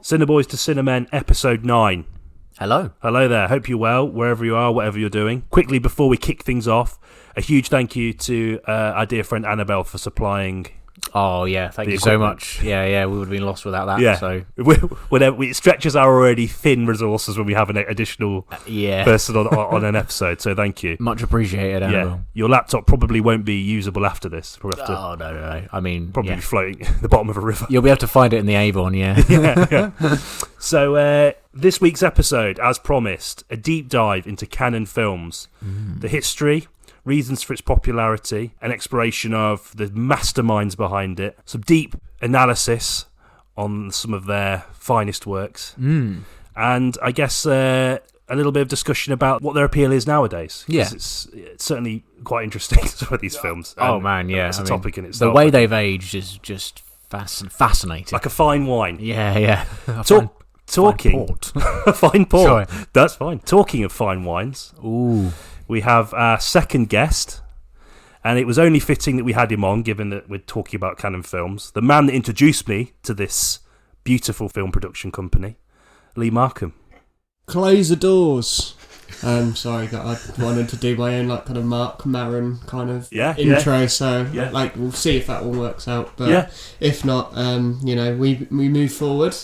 Cinebois to Cinemen, episode 9. Hello. Hello there. Hope you're well, wherever you are, whatever you're doing. Quickly, before we kick things off, a huge thank you to our dear friend Annabelle for supplying. Oh, yeah. Thank you so much. Yeah. We would have been lost without that. Yeah. So It stretches our already thin resources when we have an additional person on an episode. So thank you. Much appreciated, Annabelle. Yeah. Your laptop probably won't be usable after this. Oh, no. I mean, probably be floating at the bottom of a river. You'll be able to find it in the Avon, yeah. yeah. So this week's episode, as promised, a deep dive into canon films, the history, reasons for its popularity, an exploration of the masterminds behind it, some deep analysis on some of their finest works, and I guess a little bit of discussion about what their appeal is nowadays. Yeah. It's certainly quite interesting, some of these films. Oh, man, yeah. It's a topic in itself. The way they've aged is just fascinating. Like a fine wine. Yeah. Talking. A fine port. Sorry. That's fine. Talking of fine wines. Ooh. We have our second guest, and it was only fitting that we had him on, given that we're talking about canon films. The man that introduced me to this beautiful film production company, Lee Markham. Close the doors. Sorry, I wanted to do my own kind of Mark Maron kind of intro, so we'll see if that one works out. But if not, we move forward.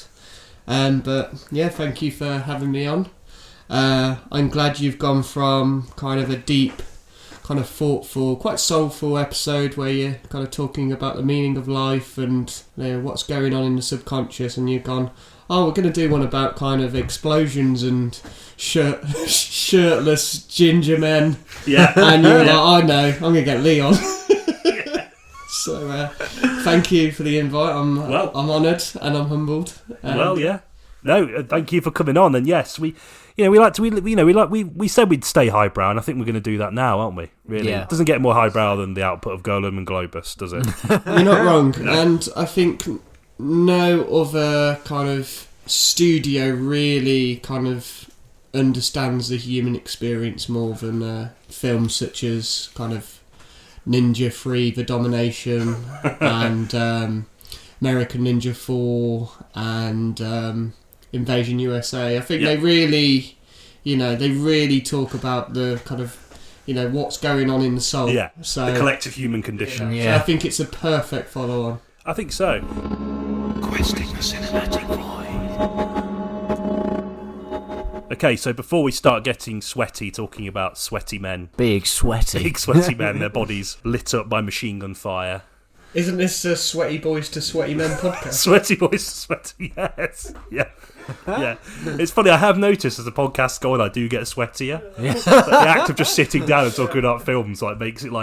But thank you for having me on. I'm glad you've gone from kind of a deep, kind of thoughtful, quite soulful episode where you're kind of talking about the meaning of life and what's going on in the subconscious, and you've gone, oh, we're going to do one about kind of explosions and shirtless ginger men. Yeah. And you're like, I know, I'm going to get Lee on. So thank you for the invite. I'm honoured and I'm humbled. No, thank you for coming on. And yes, we said we'd stay highbrow, and I think we're going to do that now, aren't we? Really, It doesn't get more highbrow than the output of Golem and Globus, does it? You're not wrong, and I think no other kind of studio really kind of understands the human experience more than films such as kind of Ninja 3: The Domination and American Ninja 4 and Invasion USA. I think they really talk about the kind of, what's going on in the soul. Yeah, so, the collective human condition. So I think it's a perfect follow-on. I think so. Questing the cinematic void. Okay, so before we start getting sweaty, talking about sweaty men. Big sweaty men, their bodies lit up by machine gun fire. Isn't this a Sweaty Boys to Sweaty Men podcast? Sweaty Boys to Sweaty, yes. Yeah. It's funny, I have noticed as the podcasts go on, I do get sweatier. Yeah. The act of just sitting down and talking about films makes it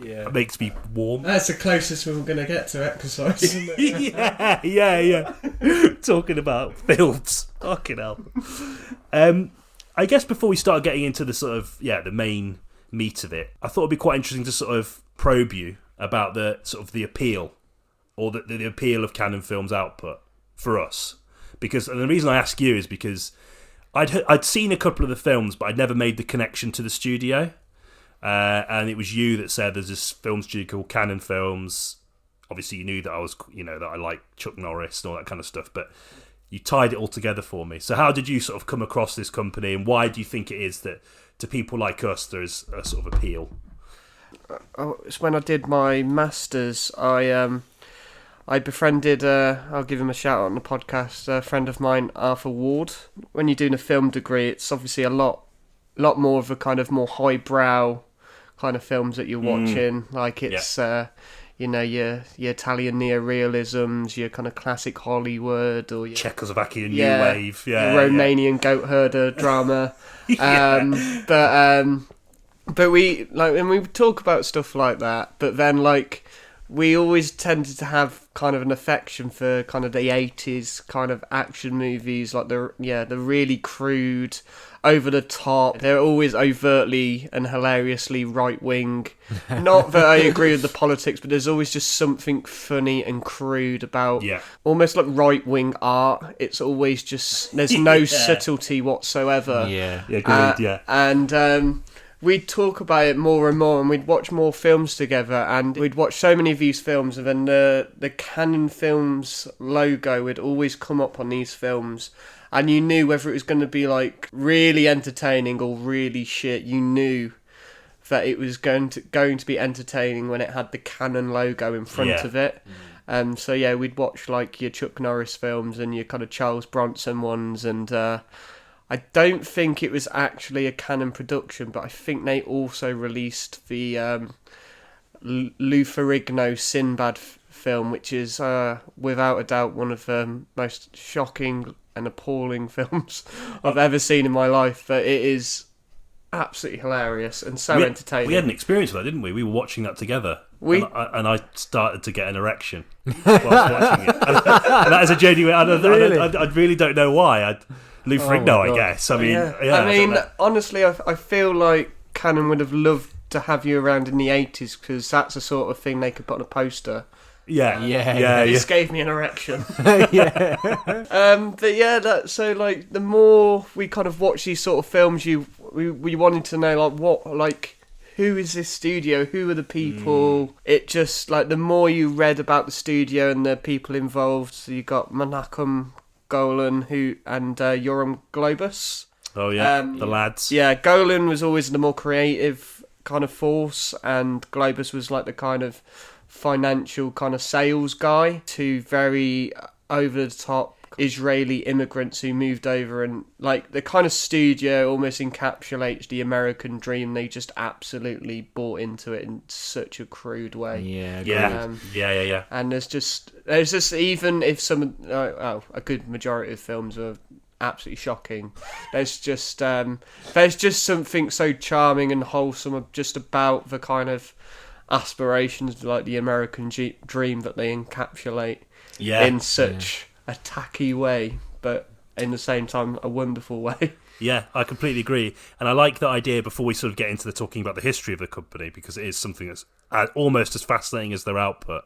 it makes me warm. That's the closest we're going to get to exercise, isn't it? yeah. Talking about films. Fucking hell. I guess before we start getting into the sort of, the main meat of it, I thought it'd be quite interesting to sort of probe you about the sort of the appeal, or the appeal of canon films output for us. And the reason I ask you is because I'd seen a couple of the films, but I'd never made the connection to the studio. And it was you that said there's this film studio called Canon Films. Obviously, you knew that that I like Chuck Norris and all that kind of stuff, but you tied it all together for me. So how did you sort of come across this company, and why do you think it is that to people like us there's a sort of appeal? It's when I did my masters. I befriended, I'll give him a shout out on the podcast, a friend of mine, Arthur Ward. When you're doing a film degree, it's obviously a lot more of a kind of more highbrow kind of films that you're watching. Like it's, your Italian neorealisms, your kind of classic Hollywood, or your Czechoslovakian new wave, your Romanian goat herder drama. But we when we talk about stuff like that, but then we always tended to have kind of an affection for kind of the 80s kind of action movies, like the really crude, over the top. They're always overtly and hilariously right wing. Not that I agree with the politics, but there's always just something funny and crude about almost like right wing art. It's always just there's no subtlety whatsoever. Agreed. And we'd talk about it more and more, and we'd watch more films together, and we'd watch so many of these films, and then the Canon Films logo would always come up on these films, and you knew whether it was going to be like really entertaining or really shit. You knew that it was going to be entertaining when it had the Canon logo in front of it. So yeah, we'd watch like your Chuck Norris films and your kind of Charles Bronson ones, and I don't think it was actually a Canon production, but I think they also released the Lou Ferrigno Sinbad film, which is without a doubt one of the most shocking and appalling films I've ever seen in my life. But it is absolutely hilarious and so entertaining. We had an experience with that, didn't we? We were watching that together. And I started to get an erection whilst watching it. And that is a genuine... I really don't know why. Lou Ferrigno, I guess. I mean, honestly, I feel like Canon would have loved to have you around in the 80s, because that's the sort of thing they could put on a poster. This gave me an erection. But yeah, so like the more we kind of watch these sort of films, we wanted to know who is this studio? Who are the people? It just like the more you read about the studio and the people involved. So you got Menachem Golan and Yoram Globus. Oh yeah, the lads. Yeah, Golan was always the more creative kind of force, and Globus was like the kind of financial kind of sales guy. Two very over the top Israeli immigrants who moved over, and like the kind of studio almost encapsulates the American dream. They just absolutely bought into it in such a crude way. Yeah. And there's just even if some a good majority of films are absolutely shocking, there's just something so charming and wholesome just about the kind of aspirations like the American dream that they encapsulate in such a tacky way, but in the same time a wonderful way. Yeah, I completely agree, and I like that idea. Before we sort of get into the talking about the history of the company, because it is something that's almost as fascinating as their output.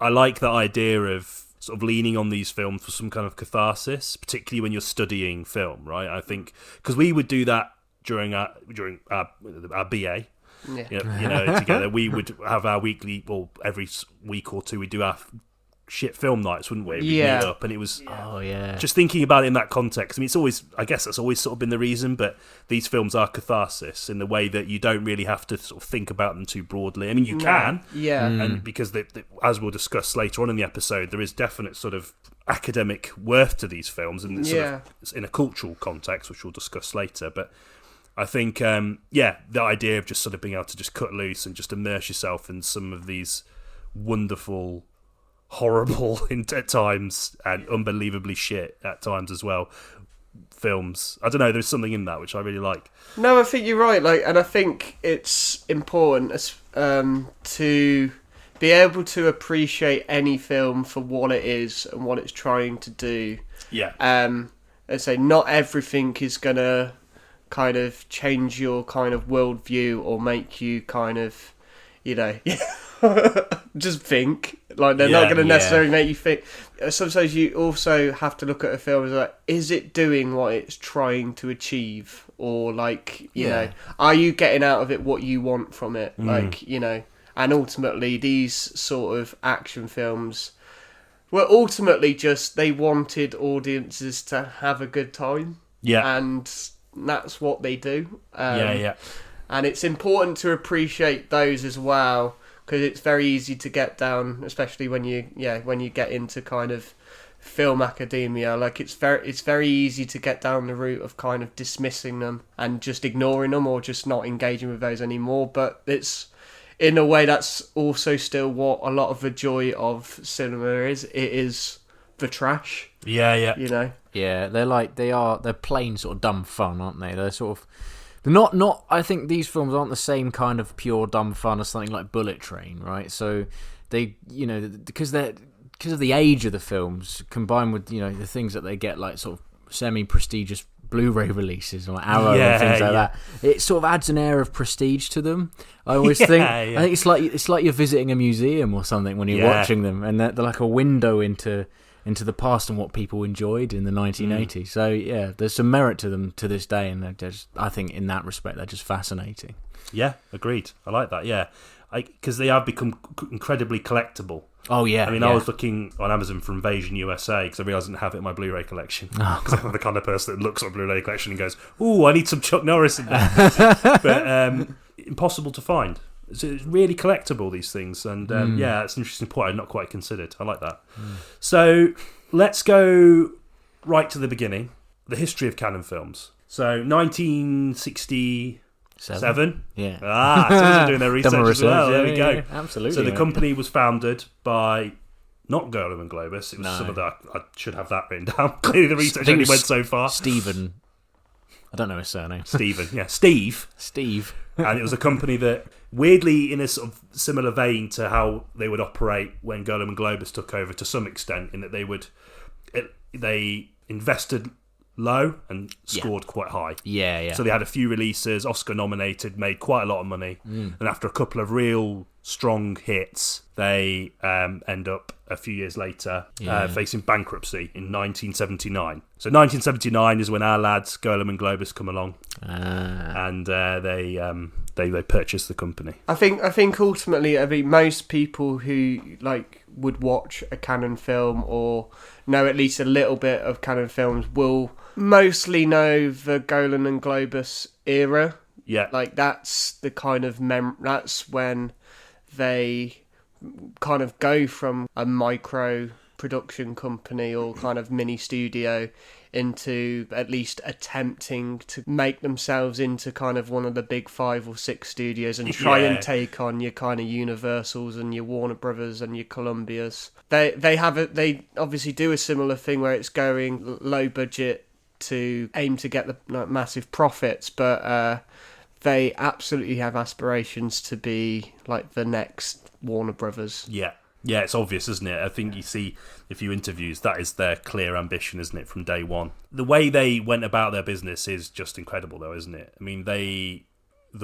I like that idea of sort of leaning on these films for some kind of catharsis, particularly when you're studying film, right? I think because we would do that during our BA. Together we would have our weekly, well, every week or two we do our shit film nights, wouldn't we? We'd meet up, and it was just thinking about it in that context. I mean, it's always, I guess that's always sort of been the reason, but these films are catharsis in the way that you don't really have to sort of think about them too broadly. I mean, you can, and because as we'll discuss later on in the episode, there is definite sort of academic worth to these films, and it's in a cultural context, which we'll discuss later, but I think, the idea of just sort of being able to just cut loose and just immerse yourself in some of these wonderful, horrible at times and unbelievably shit at times as well films. I don't know, there's something in that which I really like. No, I think you're right. And I think it's important to be able to appreciate any film for what it is and what it's trying to do. Yeah. Let's say not everything is gonna kind of change your kind of worldview or make you kind of, just think. Like, they're not going to necessarily make you think. Sometimes you also have to look at a film as like, is it doing what it's trying to achieve? Or like, you know, are you getting out of it what you want from it? Like, and ultimately these sort of action films were ultimately just, they wanted audiences to have a good time. Yeah. And that's what they do. And it's important to appreciate those as well, because it's very easy to get down, especially when you get into kind of film academia. Like it's very easy to get down the route of kind of dismissing them and just ignoring them or just not engaging with those anymore. But it's, in a way, that's also still what a lot of the joy of cinema is. It is the trash. Yeah. Yeah, they're plain sort of dumb fun, aren't they? They're sort of not. I think these films aren't the same kind of pure dumb fun as something like Bullet Train, right? So they, because of the age of the films, combined with the things that they get, like sort of semi-prestigious Blu-ray releases or Arrow and things like that, it sort of adds an air of prestige to them. I always think. I think it's like you're visiting a museum or something when you're watching them, and they're like a window into into the past and what people enjoyed in the 1980s. So yeah, there's some merit to them to this day, and they're just, I think in that respect they're just fascinating. Yeah, agreed. I like that. Yeah, because they have become incredibly collectible. Oh yeah. I mean, I was looking on Amazon for Invasion USA because I realised I didn't have it in my Blu-ray collection. Because I'm the kind of person that looks at a Blu-ray collection and goes, "Ooh, I need some Chuck Norris in there." But impossible to find. So it's really collectible, these things, and yeah, it's an interesting point I'd not quite considered. I like that. So let's go right to the beginning, the history of Cannon films. So 1967. Yeah. Someone's been doing their research as well. There we go. Yeah, absolutely. So the company was founded by not Golan and Globus. It was some of that. I should have that written down. Clearly, the research only went so far. Stephen. I don't know his surname. Stephen. Yeah, Steve. And it was a company that, weirdly, in a sort of similar vein to how they would operate when Golan and Globus took over, to some extent, in that they invested low and scored quite high. Yeah. So they had a few releases, Oscar nominated, made quite a lot of money, and after a couple of real strong hits, they end up a few years later facing bankruptcy in 1979. So 1979 is when our lads Golan and Globus come along, and they purchase the company. I think ultimately, I mean, most people who would watch a Cannon film or know at least a little bit of Cannon films will mostly know the Golan and Globus era. Yeah, that's the kind of that's when they kind of go from a micro production company or kind of mini studio into at least attempting to make themselves into kind of one of the big 5 or 6 studios and try and take on your kind of Universals and your Warner Brothers and your Columbias. They obviously do a similar thing where it's going low budget to aim to get the massive profits, but they absolutely have aspirations to be like the next Warner Brothers. Yeah, it's obvious, isn't it? I think you see a few interviews, that is their clear ambition, isn't it, from day one. The way they went about their business is just incredible, though, isn't it? I mean, the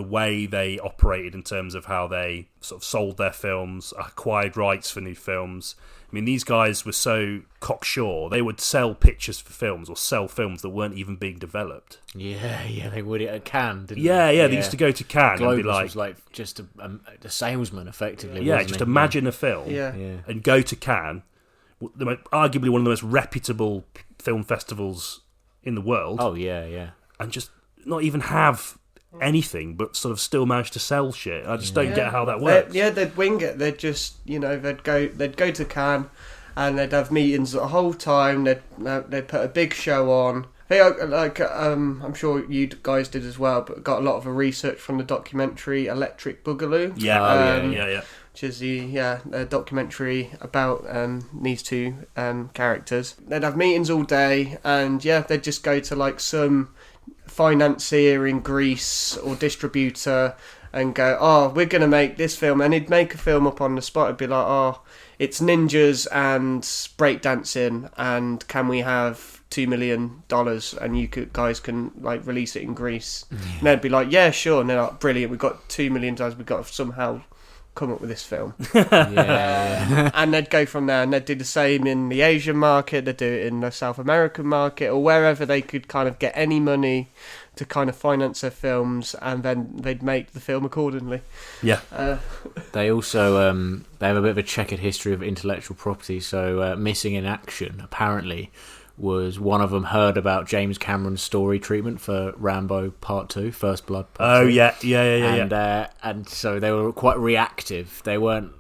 way they operated in terms of how they sort of sold their films, acquired rights for new films. I mean, these guys were so cocksure. They would sell pictures for films or sell films that weren't even being developed. Yeah, they would at Cannes, didn't they? Yeah, they used to go to Cannes Globus and be like... was like just a salesman, effectively. Yeah, just imagine a film and go to Cannes, arguably one of the most reputable film festivals in the world. Oh, yeah. And just not even have anything, but sort of still manage to sell shit. I just don't get how that works. They'd wing it. They'd just, they'd go to Cannes and they'd have meetings the whole time. They'd put a big show on. I'm sure you guys did as well, but got a lot of research from the documentary Electric Boogaloo. Yeah. Which is a documentary about these two characters. They'd have meetings all day, and they'd just go to some financier in Greece or distributor and go, we're going to make this film, and he'd make a film up on the spot. It'd be like, it's ninjas and breakdancing, and can we have $2 million and you guys can release it in Greece? And they'd be like, yeah, sure. And they're like, brilliant, we've got $2 million, we've got to somehow come up with this film. And they'd go from there, and they'd do the same in the Asian market, they'd do it in the South American market, or wherever they could kind of get any money to kind of finance their films, and then they'd make the film accordingly. They also they have a bit of a checkered history of intellectual property. So Missing in Action apparently was one of them heard about James Cameron's story treatment for Rambo Part 2, First Blood Part 2. Yeah. And so they were quite reactive. They weren't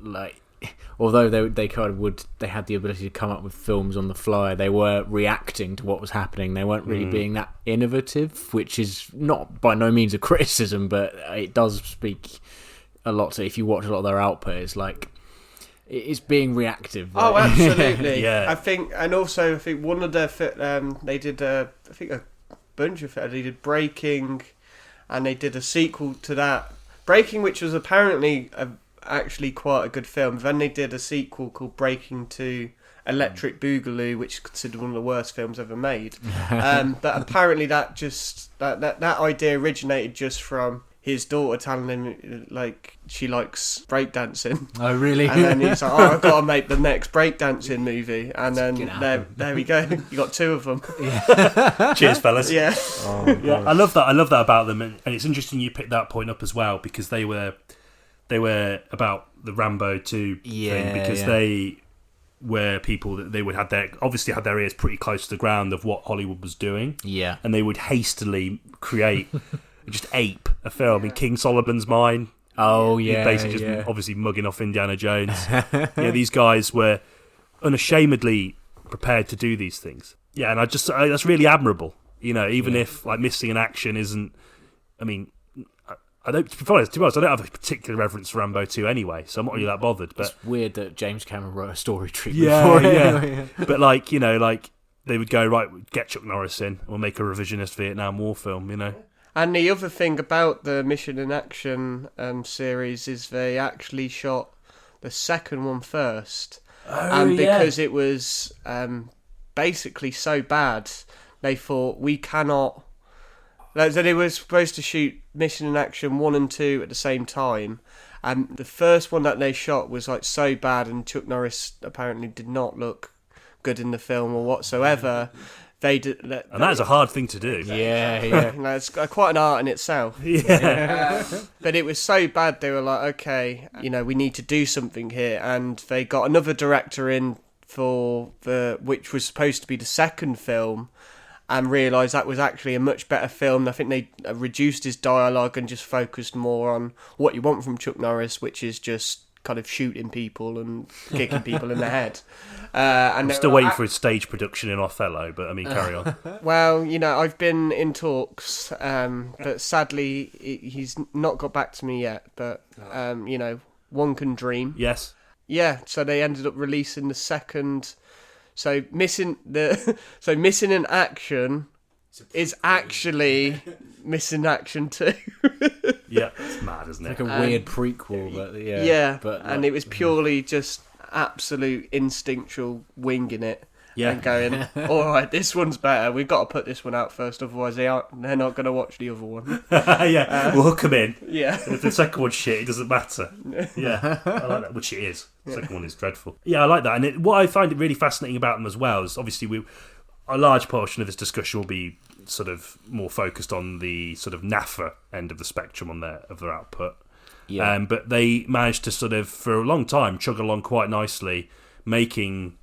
although they kind of they had the ability to come up with films on the fly, they were reacting to what was happening. They weren't really being that innovative, which is not by no means a criticism, but it does speak a lot to, if you watch a lot of their output, it's being reactive. Right? Oh, absolutely. Yeah. I think one of their they did a bunch of they did Breaking, and they did a sequel to that, Breaking, which was apparently actually quite a good film. Then they did a sequel called Breaking 2 Electric Boogaloo, which is considered one of the worst films ever made. But apparently that idea originated just from his daughter telling him like she likes breakdancing. Oh, really? And then he's like, "Oh, I've got to make the next breakdancing movie." And then there we go. You got two of them. Yeah. Cheers, fellas. Yeah. Oh, yeah. I love that about them, and it's interesting you picked that point up as well, because they were about the Rambo 2 thing, because they were people that they would obviously had their ears pretty close to the ground of what Hollywood was doing. Yeah. And they would hastily create just ape a film in King Solomon's Mine. Oh yeah, basically just obviously mugging off Indiana Jones. These guys were unashamedly prepared to do these things. Yeah, and that's really admirable. Even if like missing in action isn't. I mean, I don't. To be honest, I don't have a particular reverence for Rambo 2 anyway, so I'm not really that bothered. But it's weird that James Cameron wrote a story treatment for it. Yeah. But like they would go, right, get Chuck Norris in, and we'll make a revisionist Vietnam War film. And the other thing about the Mission in Action series is they actually shot the second one first. And because it was basically so bad, they thought, we cannot... So they were supposed to shoot Mission in Action 1 and 2 at the same time. And the first one that they shot was like so bad, and Chuck Norris apparently did not look good in the film or whatsoever. And that is a hard thing to do. Yeah. It's quite an art in itself. Yeah. But it was so bad, they were like, okay, we need to do something here. And they got another director in for which was supposed to be the second film, and realised that was actually a much better film. I think they reduced his dialogue and just focused more on what you want from Chuck Norris, which is just kind of shooting people and kicking people in the head. And I'm still waiting for his stage production in Othello, but I mean, carry on. Well, I've been in talks, but sadly he's not got back to me yet. But one can dream. Yes. Yeah. So they ended up releasing the second. So missing in action is actually Missing Action 2. Yeah, it's mad, isn't it? Like a weird prequel, but and it was purely just absolute instinctual winging it. Yeah. And going, all right, this one's better. We've got to put this one out first, otherwise they're not going to watch the other one. We'll hook them in. Yeah. And if the second one's shit, it doesn't matter. Yeah, I like that, which it is. The second one is dreadful. Yeah, I like that. And what I find really fascinating about them as well is obviously a large portion of this discussion will be sort of more focused on the sort of NAFA end of the spectrum of their output. Yeah. But they managed to sort of, for a long time, chug along quite nicely, making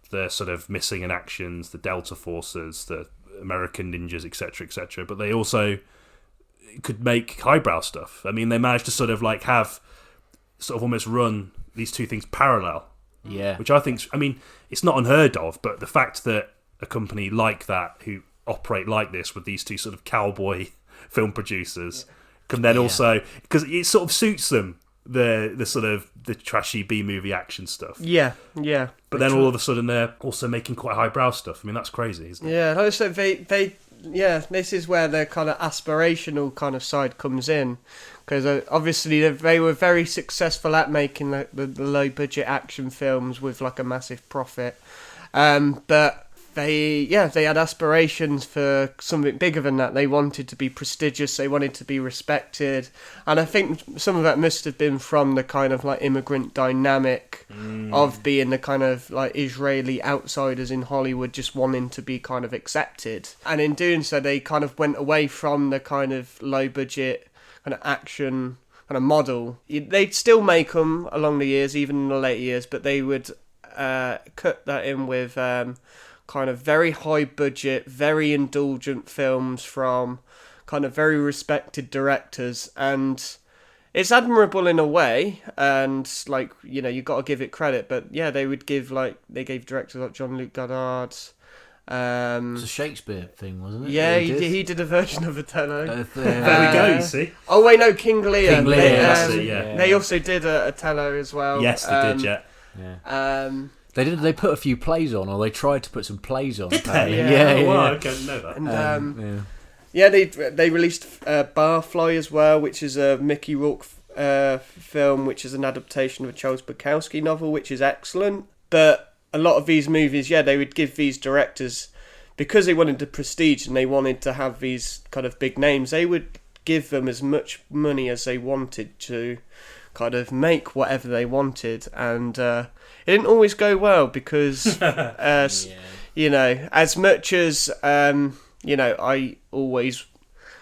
the sort of missing in actions, the Delta Forces, the American Ninjas, etc., but they also could make highbrow stuff. I mean, they managed to sort of like have sort of almost run these two things parallel. Yeah. Which I think, it's not unheard of, but the fact that a company like that who operate like this with these two sort of cowboy film producers can then also, because it sort of suits them, the sort of the trashy B-movie action stuff. Yeah. But then all of a sudden they're also making quite highbrow stuff. I mean, that's crazy, isn't it? Yeah, like I said, this is where the kind of aspirational kind of side comes in, because obviously they were very successful at making the low-budget action films with like a massive profit, but they had aspirations for something bigger than that. They wanted to be prestigious, they wanted to be respected, and I think some of that must have been from the kind of like immigrant dynamic of being the kind of like Israeli outsiders in Hollywood just wanting to be kind of accepted. And in doing so, they kind of went away from the kind of low budget kind of action kind of model. They'd still make them along the years, even in the later years, but they would cut that in with kind of very high budget, very indulgent films from kind of very respected directors. And it's admirable in a way, and like, you've got to give it credit, but yeah, they gave directors like Jean-Luc Godard. It's a Shakespeare thing, wasn't it? Yeah, he did a version of Othello. There we go, you see. Oh wait, no, King Lear. King Lear, They also did Othello as well. Yes, they did, yeah. They put a few plays on, or they tried to put some plays on. Did they? Yeah. Wow, I didn't know that. And they released Barfly as well, which is a Mickey Rourke film, which is an adaptation of a Charles Bukowski novel, which is excellent. But a lot of these movies, they would give these directors, because they wanted the prestige and they wanted to have these kind of big names, they would give them as much money as they wanted to kind of make whatever they wanted, and it didn't always go well because you know, as much as you know, I always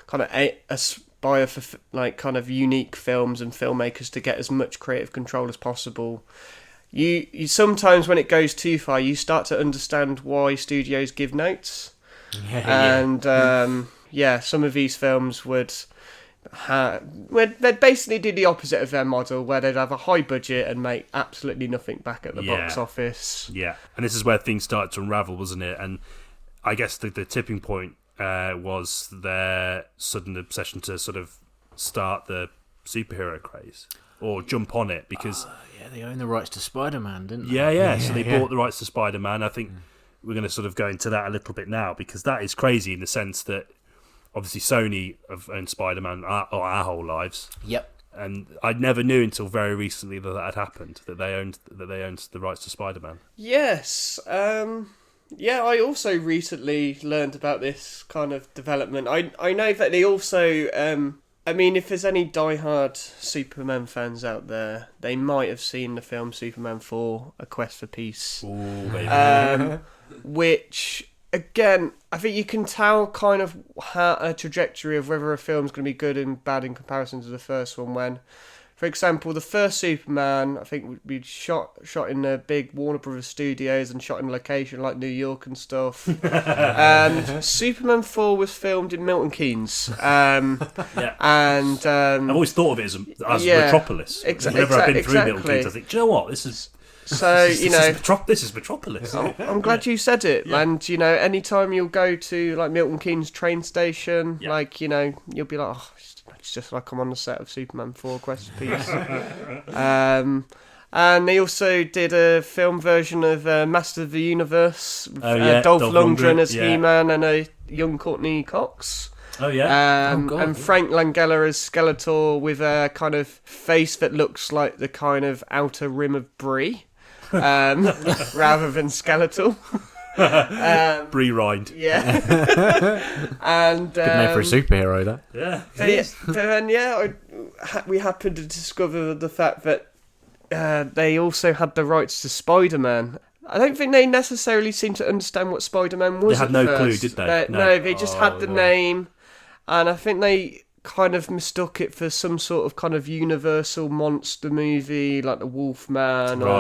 kind of aspire for like kind of unique films and filmmakers to get as much creative control as possible. You sometimes, when it goes too far, you start to understand why studios give notes. Some of these films they'd basically do the opposite of their model, where they'd have a high budget and make absolutely nothing back at the box office. Yeah, and this is where things started to unravel, wasn't it? And I guess the tipping point was their sudden obsession to sort of start the superhero craze, or jump on it, because they own the rights to Spider-Man, didn't they? So they bought the rights to Spider-Man. I think we're going to sort of go into that a little bit now, because that is crazy in the sense that obviously Sony have owned Spider-Man our whole lives. Yep. And I never knew until very recently that had happened, that they owned the rights to Spider-Man. Yes. I also recently learned about this kind of development. I know that they also I mean, if there's any diehard Superman fans out there, they might have seen the film Superman 4: A Quest for Peace. Ooh, baby. Which, again, I think you can tell kind of a trajectory of whether a film's going to be good and bad in comparison to the first one. When, for example, the first Superman, I think, would be shot in the big Warner Brothers studios and shot in location like New York and stuff. Superman 4 was filmed in Milton Keynes. And I've always thought of it as Metropolis. Whenever I've been through Milton Keynes, I think, do you know what, this is... So, this is Metropolis. I'm glad you said it. Yeah. And, you know, anytime you'll go to, like, Milton Keynes train station, like, you know, you'll be like, oh, it's just like I'm on the set of Superman 4: Quest for Peace. And they also did a film version of Master of the Universe, Dolph Lundgren as He-Man and a young Courtney Cox. Oh, yeah. And Frank Langella as Skeletor with a kind of face that looks like the kind of outer rim of Brie. Rather than skeletal. Brie Rind. Yeah. And good name for a superhero, that. Yeah. We happened to discover the fact that they also had the rights to Spider-Man. I don't think they necessarily seemed to understand what Spider-Man was. They had no clue, did they? No, they just had the name, and I think they kind of mistook it for some sort of kind of universal monster movie, like the Wolfman, or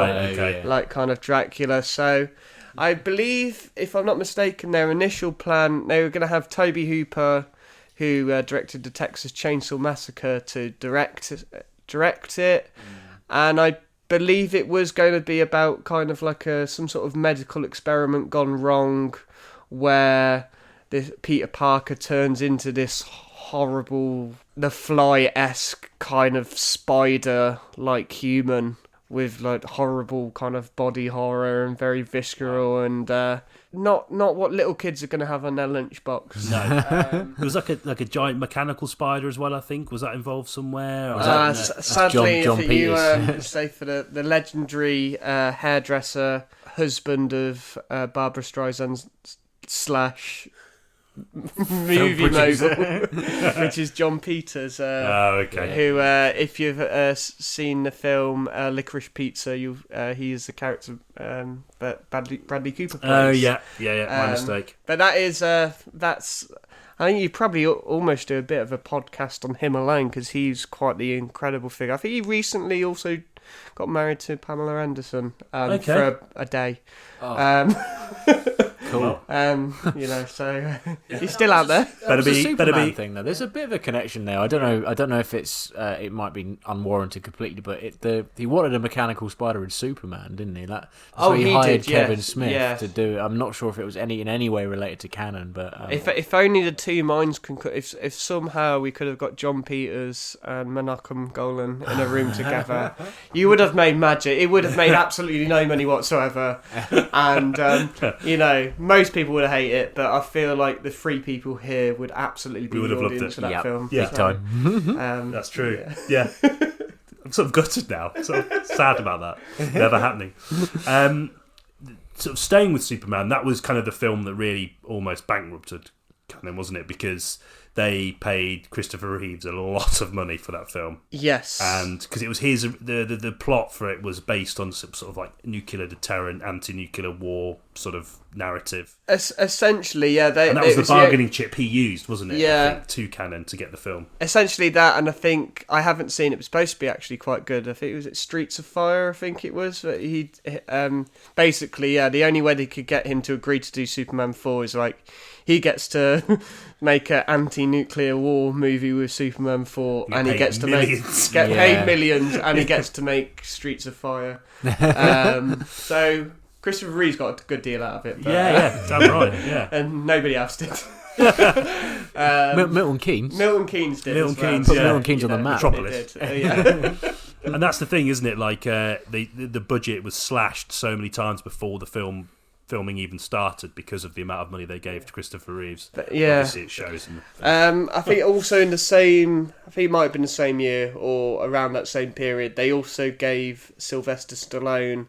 like kind of Dracula. So I believe, if I'm not mistaken, their initial plan, they were going to have Tobe Hooper, who directed the Texas Chainsaw Massacre, to direct it, and I believe it was going to be about kind of like some sort of medical experiment gone wrong, where this Peter Parker turns into this horrible, The Fly-esque kind of spider-like human with like horrible kind of body horror and very visceral, and not what little kids are going to have on their lunchbox. No, it was like a giant mechanical spider as well. I think, was that involved somewhere? Sadly, John you say for the legendary hairdresser, husband of Barbara Streisand / movie mogul, which is John Peters. Who, if you've seen the film Licorice Pizza, he is the character that Bradley Cooper plays. Oh yeah, my mistake. But that's. I think you probably almost do a bit of a podcast on him alone, because he's quite the incredible figure. I think he recently also got married to Pamela Anderson for a day. Cool. So he's still out there. Better be thing though. There's a bit of a connection there. I don't know if it's it might be unwarranted completely, but he wanted a mechanical spider in Superman, didn't he? So he hired Kevin Smith to do it. I'm not sure if it was in any way related to canon, but if only the two minds if somehow we could have got John Peters and Menachem Golan in a room together, you would have made magic. It would have made absolutely no money whatsoever, and most people would hate it, but I feel like the three people here would absolutely be the audience for that film. Yeah, big time. That's true. Yeah. I'm sort of gutted now. Sort of sad about that. Never happening. Sort of staying with Superman, that was kind of the film that really almost bankrupted canon, wasn't it? Because they paid Christopher Reeves a lot of money for that film. Yes. And because it was the plot for it was based on some sort of like nuclear deterrent, anti-nuclear war sort of narrative. Essentially, yeah. And that was the bargaining chip he used, wasn't it? Yeah. I think, to Cannon to get the film. Essentially that, and I think, I haven't seen it, but it's supposed to be actually quite good. I think it was at Streets of Fire, I think it was. But he, basically, yeah, the only way they could get him to agree to do Superman 4 is like, he gets to make an anti-nuclear war movie with Superman 4, and he gets to paid millions, and he gets to make Streets of Fire. So Christopher Reeve's got a good deal out of it. But, damn right, yeah. And nobody else did. Milton Keynes. Milton Keynes did. Milton Keynes, Put Milton Keynes on the map. Metropolis. Yeah. And that's the thing, isn't it? Like the budget was slashed so many times before the filming even started because of the amount of money they gave to Christopher Reeves. Yeah, obviously it shows. I think also in the same, I think it might have been the same year or around that same period, they also gave Sylvester Stallone,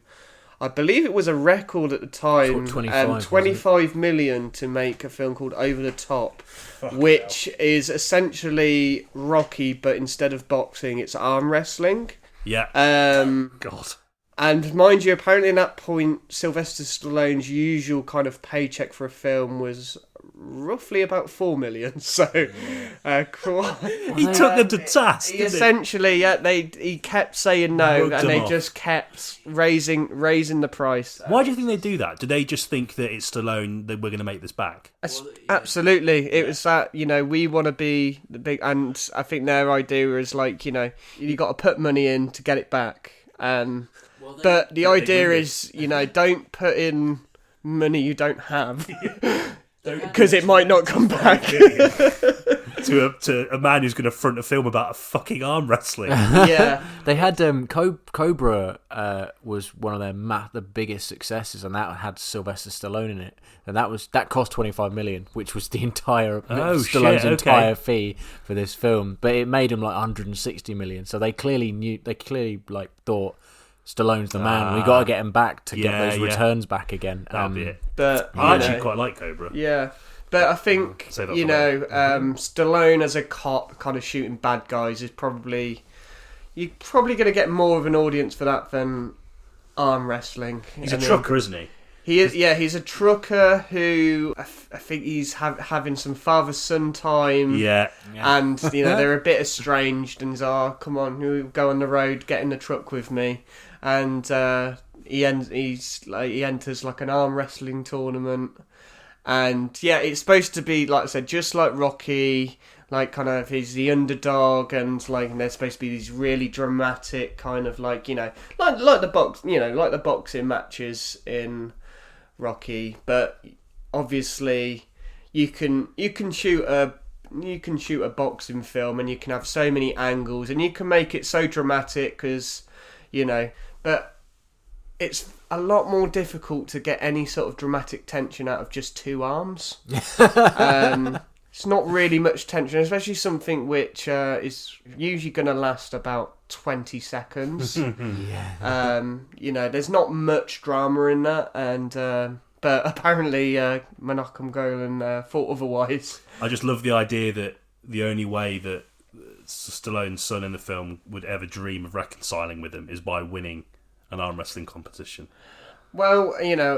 I believe it was a record at the time, 25 million to make a film called Over the Top, which is essentially Rocky, but instead of boxing, it's arm wrestling. Yeah. God. And mind you, apparently at that point, Sylvester Stallone's usual kind of paycheck for a film was roughly about 4 million. So, he took them to task. Essentially, he kept saying no, and they just kept raising the price. Why do you think they do that? Do they just think that it's Stallone, that we're going to make this back? Absolutely, it was that, we want to be the big, and I think their idea is like, you got to put money in to get it back. But the idea is, don't put in money you don't have, because it might not come back. to a man who's going to front a film about a fucking arm wrestling. Yeah, they had Cobra was one of the biggest successes, and that had Sylvester Stallone in it, and that cost 25 million, which was the entire Stallone's entire fee for this film. But it made him like 160 million. So they clearly thought, Stallone's the man. We got to get him back to get those returns back again. That'll be it. But I actually quite like Cobra. Yeah, but I think Stallone as a cop, kind of shooting bad guys, is you're probably going to get more of an audience for that than arm wrestling. He's a trucker, isn't he? He is. Yeah, he's a trucker who I think he's having some father-son time. Yeah. And they're a bit estranged, and he's come on, we'll go on the road, get in the truck with me. And he enters like an arm wrestling tournament, and it's supposed to be, like I said, just like Rocky, like kind of he's the underdog, and like there's supposed to be these really dramatic kind of like like the boxing matches in Rocky, but obviously you can shoot a boxing film, and you can have so many angles, and you can make it so dramatic because but it's a lot more difficult to get any sort of dramatic tension out of just two arms. It's not really much tension, especially something which is usually going to last about 20 seconds. There's not much drama in that, and but apparently Menachem Golan thought otherwise. I just love the idea that the only way that Stallone's son in the film would ever dream of reconciling with him is by winning an arm wrestling competition. Well,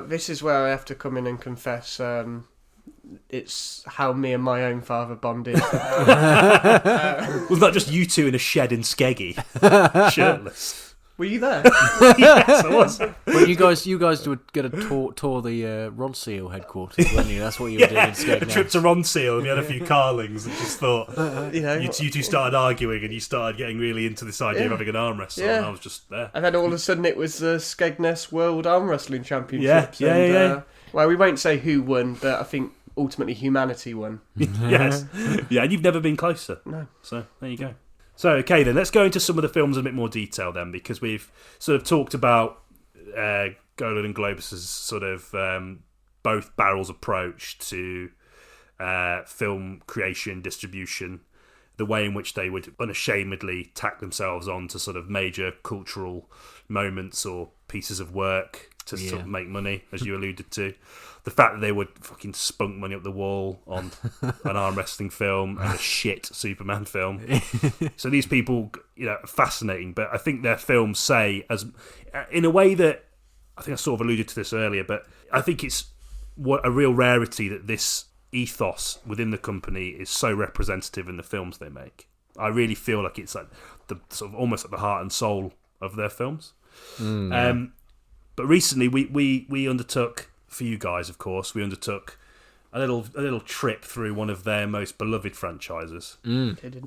this is where I have to come in and confess. It's how me and my own father bonded. Was that just you two in a shed in Skeggy, shirtless? Were you there? Yes, I was. Well, you guys were going to tour the Ronseal headquarters, weren't you? That's what you were doing in Skeg. A trip to Ronseal, and we had a few carlings, and just thought, you two started arguing, and you started getting really into this idea of having an arm wrestle, and I was just there. And then all of a sudden, it was the Skegness World Arm Wrestling Championships. Yeah. Well, we won't say who won, but I think ultimately humanity won. Yes. Yeah, and you've never been closer. No. So there you go. So, okay then, let's go into some of the films in a bit more detail then, because we've sort of talked about Golan and Globus's sort of both barrels approach to film creation, distribution, the way in which they would unashamedly tack themselves onto sort of major cultural moments or pieces of work to sort of make money, as you alluded to. The fact that they would fucking spunk money up the wall on an arm wrestling film and a shit Superman film. So these people, are fascinating. But I think their films say, in a way that I think I sort of alluded to this earlier, but I think it's a real rarity that this ethos within the company is so representative in the films they make. I really feel like it's like the sort of almost at the heart and soul of their films. But recently we undertook, for you guys, of course, we undertook a little trip through one of their most beloved franchises. Did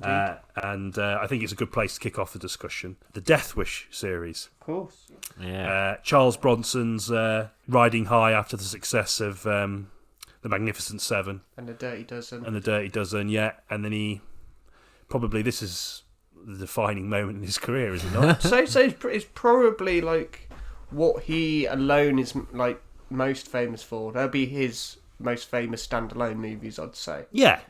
and I think it's a good place to kick off the discussion. The Death Wish series. Of course. Yeah. Charles Bronson's riding high after the success of The Magnificent Seven. And The Dirty Dozen. Yeah. And then this is the defining moment in his career, is it not? so it's probably like what he alone is like most famous for. That'll be his most famous standalone movies, I'd say. Yeah.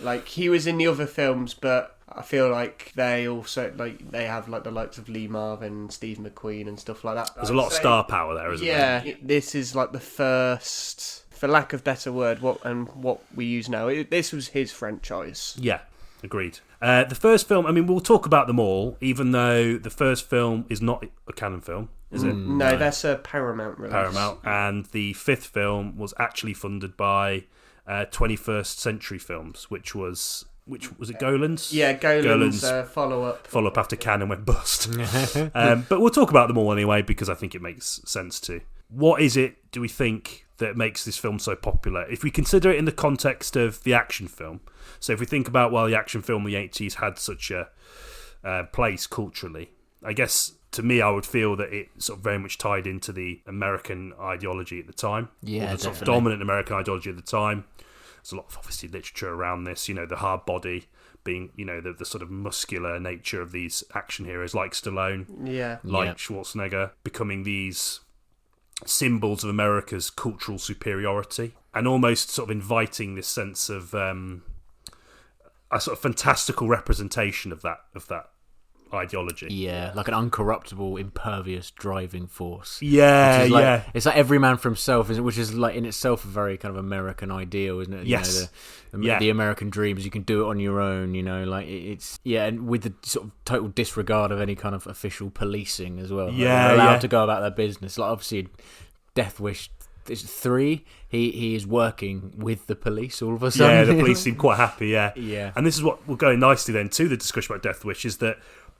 Like he was in the other films, but I feel like they also they have like the likes of Lee Markham, Steve McQueen, and stuff like that. There's a lot of star power there, isn't there? Yeah, this is like the first, for lack of better word, what we use now. This was his franchise. Yeah, agreed. The first film, I mean, we'll talk about them all, even though the first film is not a canon film, is it? No, that's a Paramount release. Paramount, and the fifth film was actually funded by 21st Century Films, which was it Golan's? Yeah, Golan's follow-up after Canon went bust. But we'll talk about them all anyway, because I think it makes sense to. What is it, do we think, that makes this film so popular? If we consider it in the context of the action film, so if we think about the action film in the 80s had such a place culturally, I guess to me I would feel that it sort of very much tied into the American ideology at the time. Yeah, the sort of dominant American ideology at the time. There's a lot of obviously literature around this, the hard body being, the sort of muscular nature of these action heroes like Stallone, Schwarzenegger, becoming these symbols of America's cultural superiority, and almost sort of inviting this sense of a sort of fantastical representation of that ideology. Yeah, like an uncorruptible, impervious driving force. Yeah, It's like every man for himself, which is like in itself a very kind of American ideal, isn't it? Yes. The American dreams, you can do it on your own, and with the sort of total disregard of any kind of official policing as well. They're allowed to go about their business. Like obviously Death Wish 3, he is working with the police all of a sudden. Yeah, the police seem quite happy, Yeah. And this is what we're going nicely then to the discussion about Death Wish, is that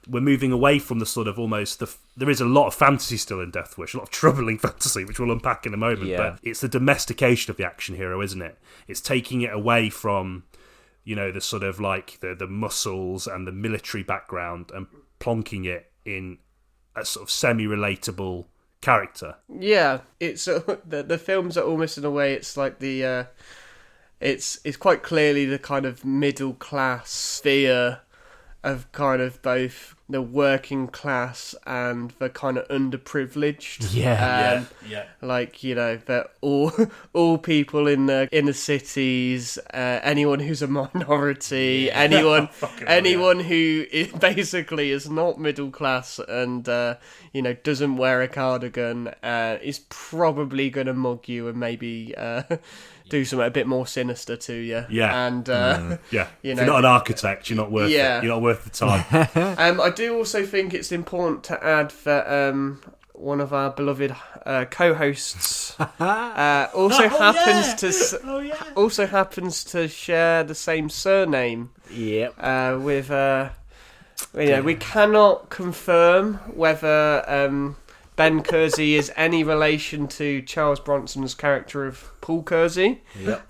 we're moving away from the sort of almost there is a lot of fantasy still in Death Wish, a lot of troubling fantasy, which we'll unpack in a moment. But it's the domestication of the action hero, isn't it? It's taking it away from, the sort of like the muscles and the military background and plonking it in a sort of semi-relatable character. Yeah, it's the films are almost in a way. It's like the it's quite clearly the kind of middle class sphere of kind of both the working class and the kind of underprivileged. Like, that all people in the inner cities, anyone who's a minority, anyone who basically is not middle class and doesn't wear a cardigan, is probably going to mug you and maybe do something a bit more sinister to you. Yeah. And if you're not an architect, you're not worth it. You're not worth the time. I do also think it's important to add that one of our beloved co-hosts also happens to share the same surname. Yep. With we cannot confirm whether Ben Kersey is any relation to Charles Bronson's character of Paul Kersey. Yep.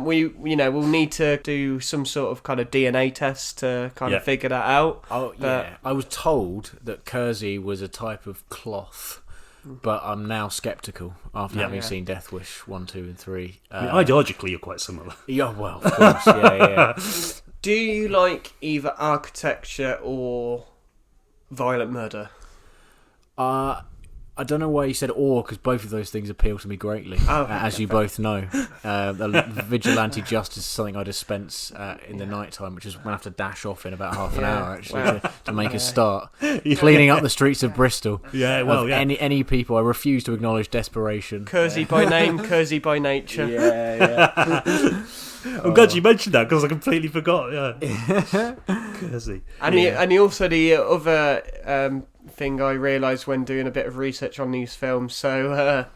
We'll need to do some sort of kind of DNA test to kind of figure that out. Oh, yeah. I was told that Kersey was a type of cloth, but I'm now sceptical after having seen Death Wish 1, 2 and 3. Ideologically, you're quite similar. Yeah, well, of course, yeah. Do you like either architecture or violent murder? I don't know why you said or, because both of those things appeal to me greatly, as you both know. Vigilante justice is something I dispense in the night time, which is when I have to dash off in about half an hour, actually, to make a start. Cleaning up the streets of Bristol. Yeah, well, yeah. Any people, I refuse to acknowledge desperation. Kersey by name, Kersey by nature. Yeah. I'm glad you mentioned that, because I completely forgot. Yeah. Kersey. And also the other thing I realised when doing a bit of research on these films, so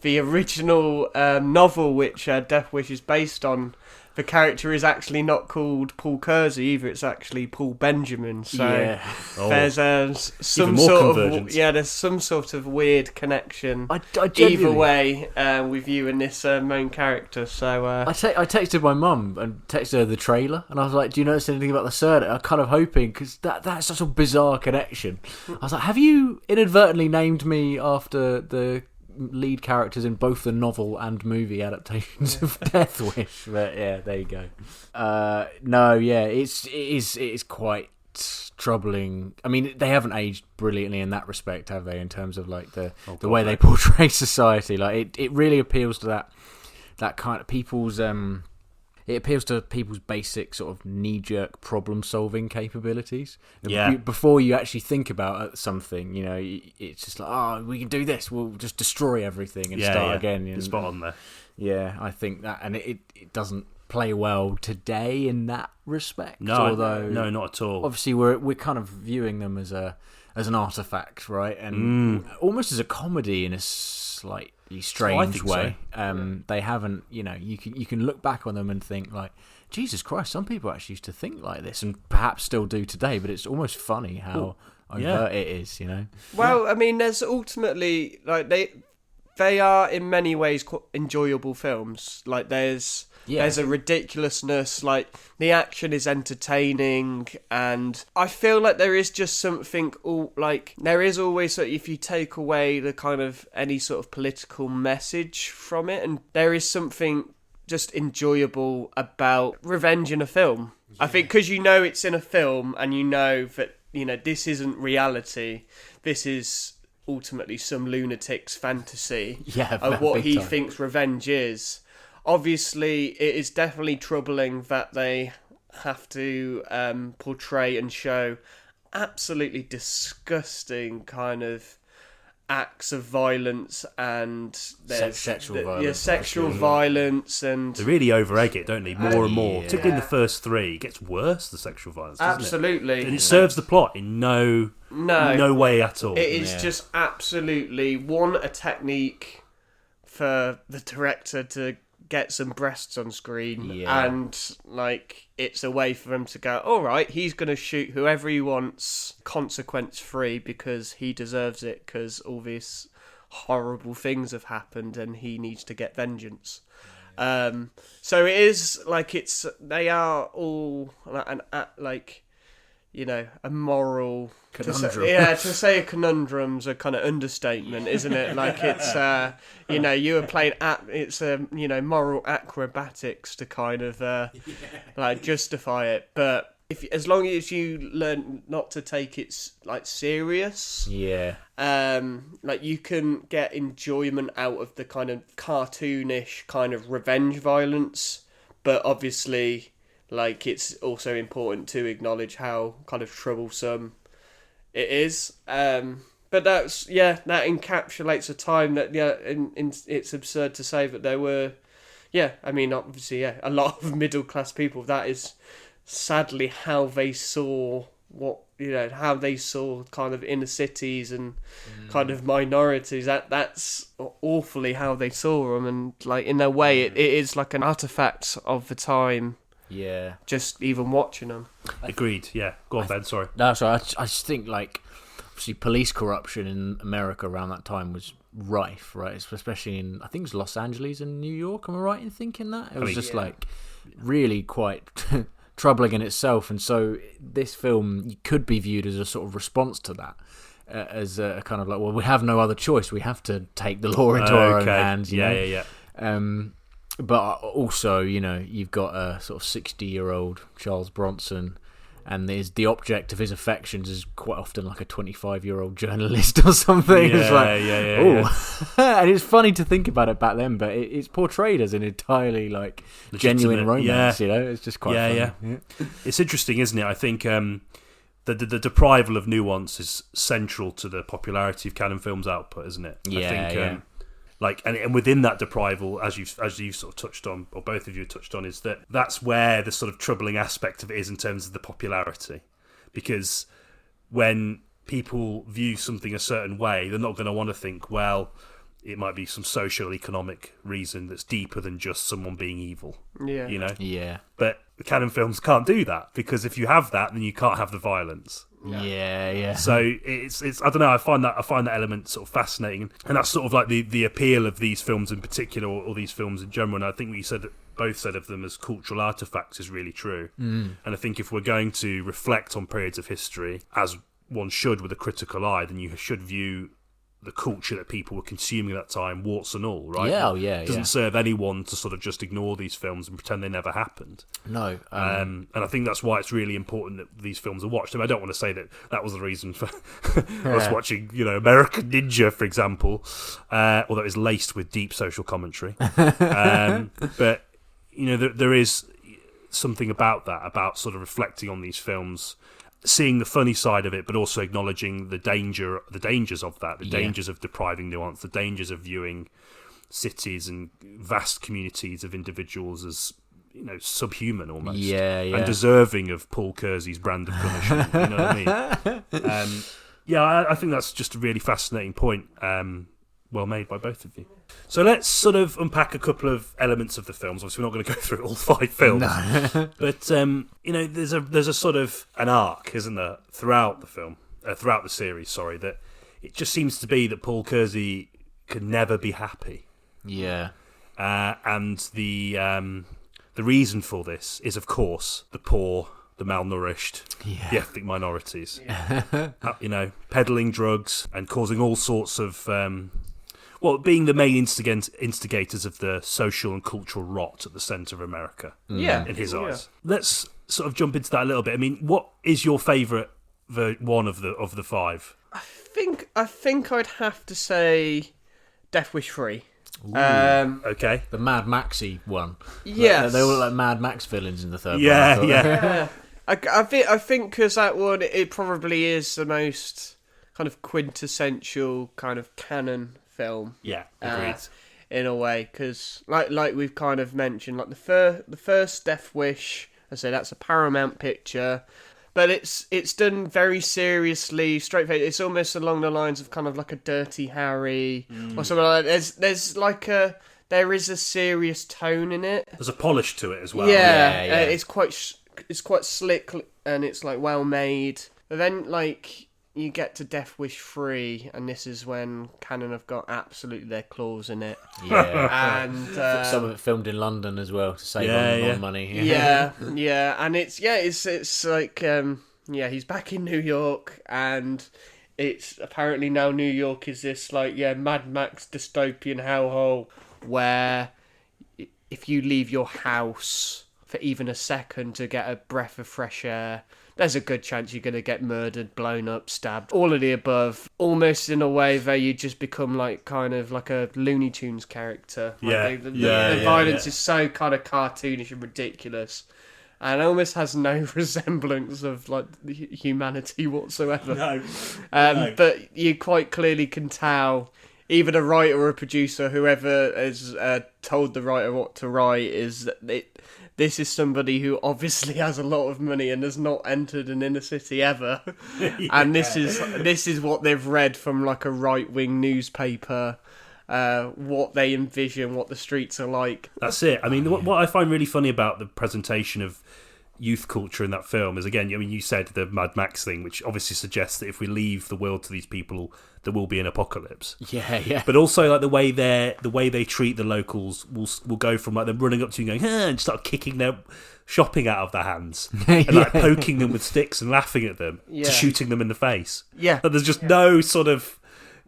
the original novel which Death Wish is based on, the character is actually not called Paul Kersey either, it's actually Paul Benjamin, so there's some sort of there's some sort of weird connection either way with you and this main character. So I texted my mum and texted her the trailer, and I was like, do you notice anything about the surname? I'm kind of hoping, because that's such a bizarre connection. I was like, have you inadvertently named me after the lead characters in both the novel and movie adaptations of Death Wish? But yeah, there you go. It is quite troubling. I mean, they haven't aged brilliantly in that respect, have they? In terms of like the way they portray society, like it really appeals to that kind of people's It appeals to people's basic sort of knee-jerk problem-solving capabilities. Yeah. Before you actually think about something, you know, it's just like, oh, we can do this. We'll just destroy everything and start again. It's spot on there. Yeah, I think that, and it doesn't play well today in that respect. No, although no, not at all. Obviously, we're kind of viewing them as an artifact, right? And almost as a comedy in a slightly strange way. So. They haven't, you know, you can look back on them and think like, Jesus Christ, some people actually used to think like this, and perhaps still do today. But it's almost funny how overt it is, you know. Well, I mean, there's ultimately like they are in many ways enjoyable films. Like there's a ridiculousness, like the action is entertaining, and I feel like there is just something there is always, if you take away the kind of any sort of political message from it, and there is something just enjoyable about revenge in a film. I think because you know it's in a film, and you know that, you know, this isn't reality, this is ultimately some lunatic's fantasy of what he thinks revenge is. Obviously, it is definitely troubling that they have to portray and show absolutely disgusting kind of acts of violence and sexual violence. Yeah, sexual violence, and they really over-egg it, don't they? More and more, particularly in the first three. It gets worse, the sexual violence, doesn't absolutely, it? And it serves the plot in no way at all. It is just absolutely a technique for the director to get some breasts on screen, and like it's a way for him to go, all right, he's going to shoot whoever he wants consequence free because he deserves it, because all these horrible things have happened and he needs to get vengeance. So it is like they are all like, you know, a moral conundrum. To say a conundrum's a kind of understatement, isn't it? Like it's you know, you were playing it's you know, moral acrobatics to kind of like justify it. But as long as you learn not to take it like serious, like you can get enjoyment out of the kind of cartoonish kind of revenge violence. But obviously, like, it's also important to acknowledge how kind of troublesome it is. But that encapsulates a time that, it's absurd to say that there were, I mean, obviously, a lot of middle class people. That is sadly how they saw how they saw kind of inner cities and kind of minorities. That's awfully how they saw them, and like in a way, it is like an artifact of the time. Yeah. Just even watching them. Agreed, yeah. Go on, Ben, sorry. No, sorry. I just think, like, obviously police corruption in America around that time was rife, right? Especially in, I think it was Los Angeles and New York, am I right in thinking that? It was like, really quite troubling in itself. And so this film could be viewed as a sort of response to that. As a kind of like, well, we have no other choice. We have to take the law into our own hands. Yeah. But also, you know, you've got a sort of 60-year-old Charles Bronson and the object of his affections is quite often like a 25-year-old journalist or something. Yeah, it's like, yeah. And it's funny to think about it back then, but it's portrayed as an entirely like genuine romance. You know, it's just quite funny. Yeah. It's interesting, isn't it? I think the deprival of nuance is central to the popularity of Cannon Films' output, isn't it? I think, like, and within that deprival, as you've sort of touched on, or both of you touched on, is that's where the sort of troubling aspect of it is in terms of the popularity, because when people view something a certain way, they're not going to want to think, well, it might be some social economic reason that's deeper than just someone being evil. Yeah, you know. Yeah, but the Cannon Films can't do that, because if you have that, then you can't have the violence. Yeah. So it's I don't know. I find that element sort of fascinating, and that's sort of like the appeal of these films in particular, or these films in general. And I think what you both said of them as cultural artifacts is really true. And I think if we're going to reflect on periods of history, as one should with a critical eye, then you should view the culture that people were consuming at that time, warts and all, right? Yeah, It doesn't serve anyone to sort of just ignore these films and pretend they never happened. No. And I think that's why it's really important that these films are watched. I mean, I don't want to say that was the reason for us watching, American Ninja, for example, although it's laced with deep social commentary. But, there is something about that, about sort of reflecting on these films, seeing the funny side of it, but also acknowledging the dangers of that, dangers of depriving nuance, the dangers of viewing cities and vast communities of individuals as subhuman almost, and deserving of Paul Kersey's brand of punishment. You know what I mean? I think that's just a really fascinating point. Well made by both of you. So let's sort of unpack a couple of elements of the films. Obviously, we're not going to go through all 5 films, but there's a sort of an arc, isn't there, throughout the series? Sorry, that it just seems to be that Paul Kersey could never be happy. Yeah, and the reason for this is, of course, the poor, the malnourished, the ethnic minorities. Peddling drugs and causing all sorts of. Being the main instigators of the social and cultural rot at the centre of America, in his eyes. Let's sort of jump into that a little bit. I mean, what is your favourite one of the 5? I think I'd have to say Death Wish 3. Okay, the Mad Maxy one. Yes, they all look like Mad Max villains in the third one. Yeah. I think because that one, it probably is the most kind of quintessential kind of canon film. Yeah, agreed. In a way, because like we've kind of mentioned, like the first Death Wish, I say that's a Paramount picture, but it's done very seriously, straight face. It's almost along the lines of kind of like a Dirty Harry or something like that. There is a serious tone in it. There's a polish to it as well. Yeah. It's quite slick and it's like well made. But then you get to Death Wish 3, and this is when Canon have got absolutely their claws in it. Yeah, and some of it filmed in London as well to save on money. Yeah, and it's like he's back in New York, and it's apparently now New York is this Mad Max dystopian hellhole where if you leave your house for even a second to get a breath of fresh air, there's a good chance you're going to get murdered, blown up, stabbed, all of the above, almost in a way where you just become kind of like a Looney Tunes character. The violence is so kind of cartoonish and ridiculous, and almost has no resemblance of humanity whatsoever. No. But you quite clearly can tell, even a writer or a producer, whoever has told the writer what to write, is that this is somebody who obviously has a lot of money and has not entered an inner city ever. And this is what they've read from a right-wing newspaper, what they envision, what the streets are like. That's it. I mean, what I find really funny about the presentation of youth culture in that film is, again, you said the Mad Max thing, which obviously suggests that if we leave the world to these people, there will be an apocalypse. Yeah. But also the way they treat the locals will go from them running up to you and going, and start kicking their shopping out of their hands and poking them with sticks and laughing at them to shooting them in the face. Yeah. But there's just no sort of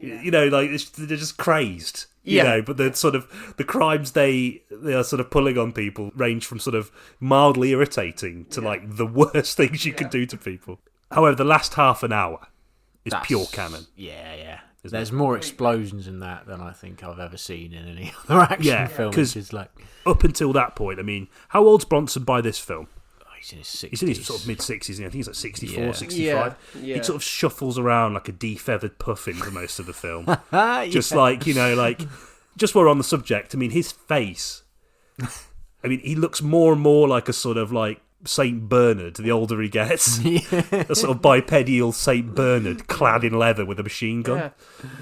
You know, like they're just crazed. You know, but the crimes they are sort of pulling on people range from sort of mildly irritating to like the worst things you can do to people. However, the last half an hour is pure canon. Yeah. There's more explosions in that than I think I've ever seen in any other action film. Because up until that point, I mean, how old's Bronson by this film? He's in his 60s. He's in his sort of mid-60s. I think he's like 64, 65. He sort of shuffles around like a de-feathered puffin for most of the film. Just like, you know, like... Just while we're on the subject, I mean, his face... I mean, he looks more and more like a sort of like Saint Bernard the older he gets. A sort of bipedal Saint Bernard clad in leather with a machine gun. Yeah.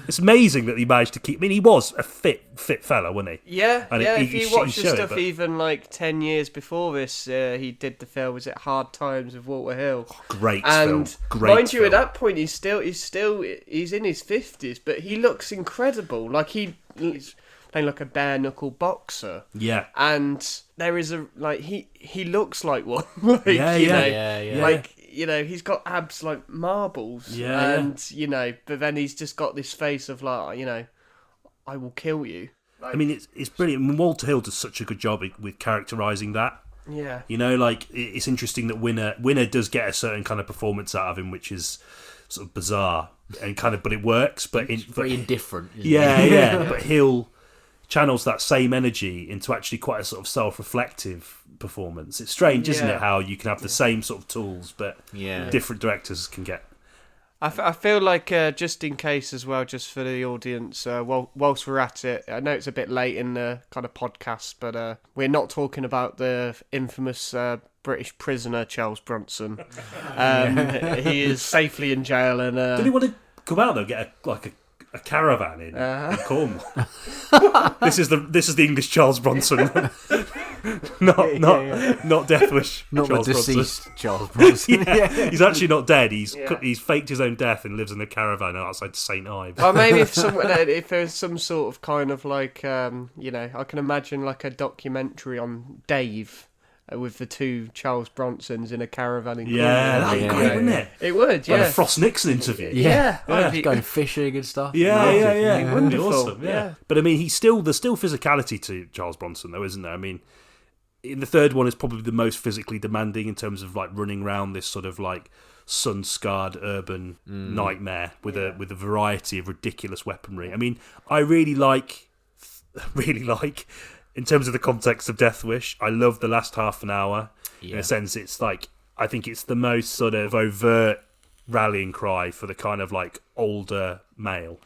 It's amazing that he managed to keep... I mean, he was a fit fella, wasn't he? Yeah, and if you watch the stuff even like 10 years before this, he did the film, was it Hard Times with Walter Hill? Oh, great film. Great mind you, film. at that point, he's in his 50s, but he looks incredible. Like he's playing like a bare knuckle boxer. Yeah. And there is he looks like one. Like, yeah. Like, you know, he's got abs like marbles. Yeah. And, you know, but then he's just got this face of like, you know, I will kill you. I mean, it's brilliant. I mean, Walter Hill does such a good job with characterising that. Yeah. You know, like, it's interesting that Winner does get a certain kind of performance out of him, which is sort of bizarre and kind of, but it works. But it's very indifferent. Yeah. But Hill channels that same energy into actually quite a sort of self-reflective performance. It's strange, isn't it, how you can have the same sort of tools, but different directors can get... I feel like, just in case as well, just for the audience, whilst we're at it, I know it's a bit late in the kind of podcast, but we're not talking about the infamous British prisoner, Charles Bronson. He is safely in jail. And did he want to come out, though, get a caravan in Cornwall? This is the English Charles Bronson. Not Death Wish. Not Charles the Bronson. deceased Charles Bronson. He's actually not dead. He's faked his own death and lives in a caravan outside St Ives. Well, maybe if there's some sort of kind of like, you know, I can imagine like a documentary on Dave with the two Charles Bronsons in a caravan in Cornwall. That'd be great, wouldn't it? It would, yeah. Like a Frost Nixon interview. Yeah. Going fishing and stuff. Yeah. Wonderful. Awesome, yeah. But I mean, there's still physicality to Charles Bronson, though, isn't there? I mean, in the third one is probably the most physically demanding in terms of like running around this sort of like sun-scarred urban nightmare with a variety of ridiculous weaponry. I mean, I really like in terms of the context of Death Wish, I love the last half an hour. In a sense, it's like, I think it's the most sort of overt rallying cry for the kind of like older male.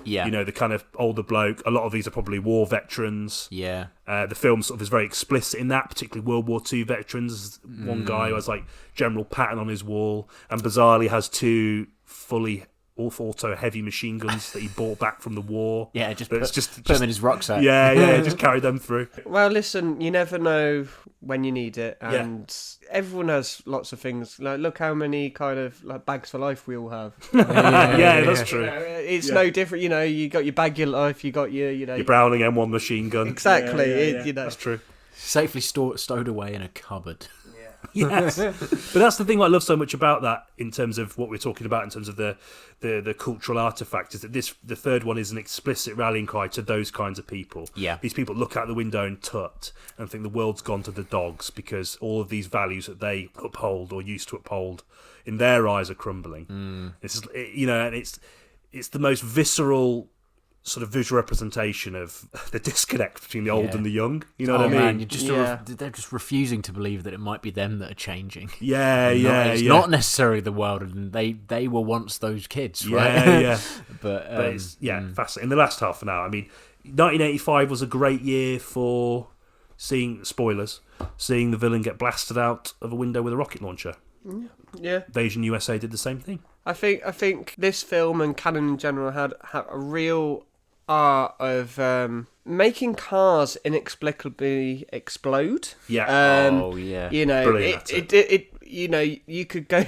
Yeah. You know, the kind of older bloke. A lot of these are probably war veterans. Yeah. The film sort of is very explicit in that, particularly World War II veterans. One guy who has like General Patton on his wall and bizarrely has two fully auto heavy machine guns that he bought back from the war. Yeah, just put them in his rucksack. Yeah, just carry them through. Well, listen, you never know when you need it, and everyone has lots of things. Like, look how many kind of like bags for life we all have. That's true. It's no different. You know, you got your bag your life, you got your Browning M1 machine gun. Exactly. You know, that's true. Safely stowed away in a cupboard. Yes, but that's the thing I love so much about that. In terms of what we're talking about, in terms of the cultural artifact, is that the third one is an explicit rallying cry to those kinds of people. Yeah, these people look out the window and tut and think the world's gone to the dogs because all of these values that they uphold or used to uphold, in their eyes, are crumbling. This is, you know, and it's the most visceral sort of visual representation of the disconnect between the old and the young. You know what I mean? Man, they're just refusing to believe that it might be them that are changing. It's not necessarily the world, and they were once those kids, right? But it's fascinating. In the last half an hour, I mean, 1985 was a great year for seeing the villain get blasted out of a window with a rocket launcher. Yeah. Invasion USA did the same thing. I think this film and canon in general had a real art of making cars inexplicably explode. Yeah. You know, Brilliant, it you know, you could go.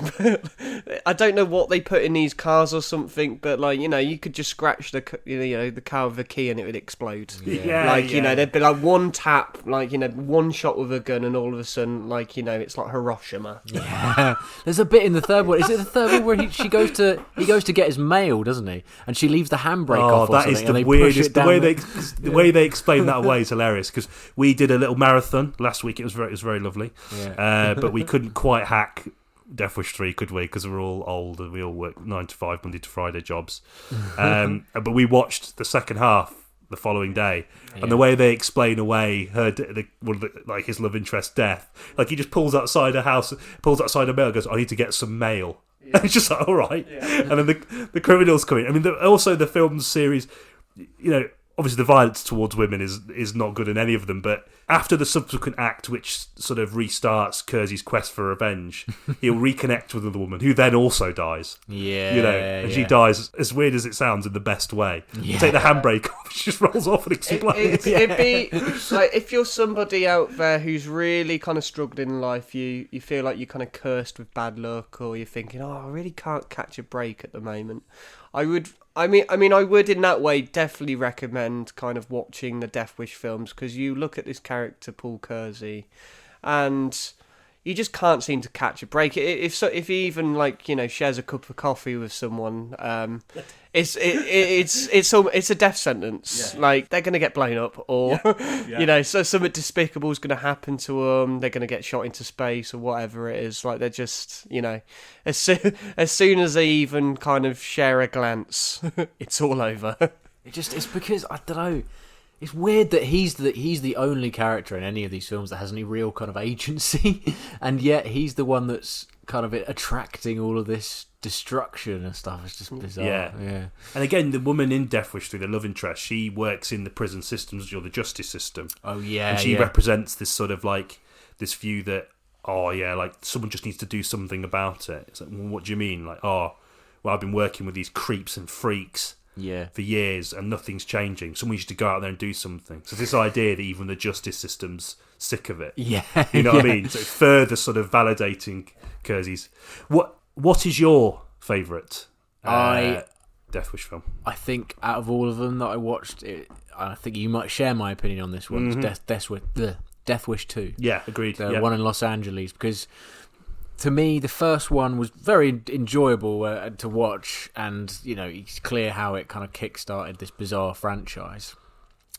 I don't know what they put in these cars or something, but like, you know, you could just scratch the the car with a key and it would explode. You know, there'd be like one tap, like, you know, one shot with a gun, and all of a sudden, like, you know, it's like Hiroshima. Yeah, there's a bit in the third one. Is it the third one where he goes to get his mail, doesn't he? And she leaves the handbrake off. That is the weirdest. The way they explain that away is hilarious, because we did a little marathon last week. It was very lovely. Yeah. But we couldn't quite hack Death Wish 3, could we? Because we're all old and we all work 9 to 5 Monday to Friday jobs. But we watched the second half the following day, and the way they explain away like his love interest's death, like he just pulls outside a house, pulls outside a mail, goes, "I need to get some mail." And it's just like, all right. And then the criminals come in. I mean, also the film series, you know, obviously the violence towards women is not good in any of them, but after the subsequent act, which sort of restarts Kersey's quest for revenge, he'll reconnect with another woman who then also dies. Yeah. You know, and she dies, as weird as it sounds, in the best way. Yeah. Take the handbrake off, she just rolls off and explodes. It'd be like, if you're somebody out there who's really kind of struggling in life, you feel like you're kind of cursed with bad luck, or you're thinking, oh, I really can't catch a break at the moment. I would in that way definitely recommend kind of watching the Death Wish films, because you look at this character Paul Kersey, and you just can't seem to catch a break. If he even, like, you know, shares a cup of coffee with someone, it's a death sentence. Yeah. Like, they're gonna get blown up, or you know, so something despicable is gonna happen to them. They're gonna get shot into space or whatever it is. Like, they're just, you know, as soon as they even kind of share a glance, it's all over. It's because, I don't know. It's weird that he's the only character in any of these films that has any real kind of agency, and yet he's the one that's kind of attracting all of this destruction and stuff. It's just bizarre. Yeah. And again, the woman in Death Wish 3, the love interest, she works in the prison systems, or the justice system. Oh yeah. And she represents this sort of like this view that, oh yeah, like someone just needs to do something about it. It's like, well, what do you mean? Like, oh, well, I've been working with these creeps and freaks for years, and nothing's changing. Someone used to go out there and do something. So this idea that even the justice system's sick of it. Yeah. You know what I mean? So further sort of validating Kersey's. What is your favourite Death Wish film? I think out of all of them that I watched, I think you might share my opinion on this one. It's Death Wish 2. Yeah, agreed. The one in Los Angeles, because to me, the first one was very enjoyable to watch, and, you know, it's clear how it kind of kick-started this bizarre franchise.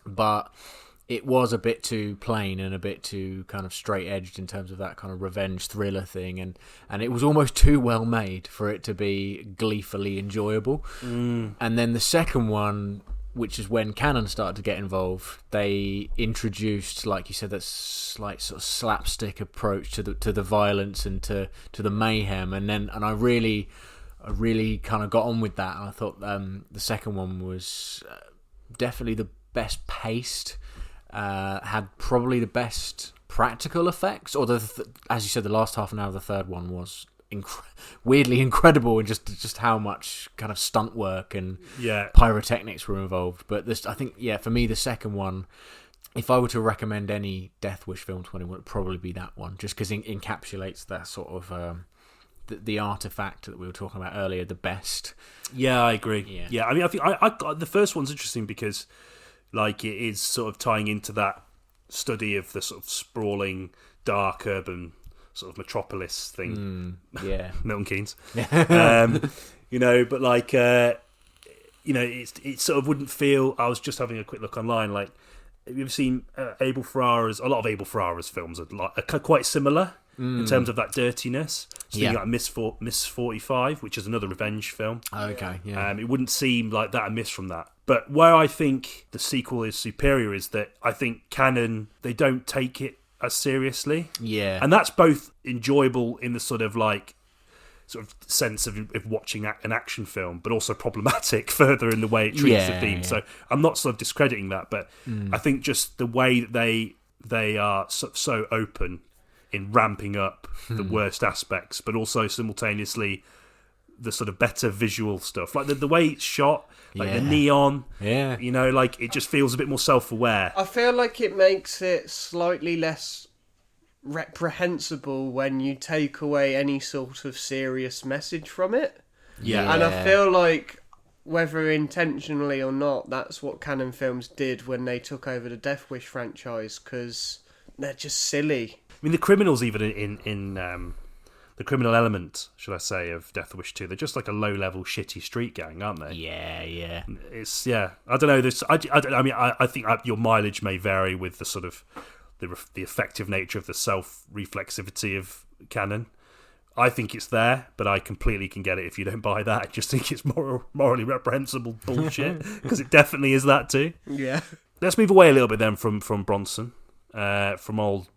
But it was a bit too plain and a bit too kind of straight-edged in terms of that kind of revenge thriller thing, and it was almost too well made for it to be gleefully enjoyable. And then the second one, which is when Canon started to get involved, they introduced, like you said, that slight sort of slapstick approach to the violence and to the mayhem, and I really kind of got on with that. And I thought the second one was definitely the best paced, had probably the best practical effects, or as you said, the last half an hour of the third one was weirdly incredible, and just how much kind of stunt work and pyrotechnics were involved. But this, I think, for me, the second one, if I were to recommend any Death Wish film to anyone, it would probably be that one, just because it encapsulates that sort of the artifact that we were talking about earlier the best. Yeah, I agree. Yeah, I mean, I think I got the first one's interesting because, like, it is sort of tying into that study of the sort of sprawling, dark urban sort of metropolis thing. Milton Keynes. You know, but like, you know, it sort of wouldn't feel. I was just having a quick look online. Like, have you ever seen Abel Ferrara's? A lot of Abel Ferrara's films are quite similar in terms of that dirtiness. So like Miss 45, which is another revenge film. Okay, it wouldn't seem like that amiss from that. But where I think the sequel is superior is that I think Canon, they don't take it as seriously. Yeah. And that's both enjoyable in the sort of sense of watching an action film, but also problematic further in the way it treats the theme. So I'm not sort of discrediting that, but I think just the way that they are so open in ramping up the worst aspects, but also simultaneously the sort of better visual stuff, like the way it's shot, like the neon. Yeah, you know, like it just feels a bit more self-aware. I feel like it makes it slightly less reprehensible when you take away any sort of serious message from it. Yeah, and I feel like, whether intentionally or not, that's what Cannon Films did when they took over the Death Wish franchise, because they're just silly. I mean, the criminals, even in the criminal element, should I say, of Death Wish 2, they're just like a low-level, shitty street gang, aren't they? Yeah. It's I don't know. I think your mileage may vary with the sort of the effective nature of the self-reflexivity of Cannon. I think it's there, but I completely can get it if you don't buy that. I just think it's morally reprehensible bullshit, because it definitely is that too. Yeah. Let's move away a little bit then from Bronson, from old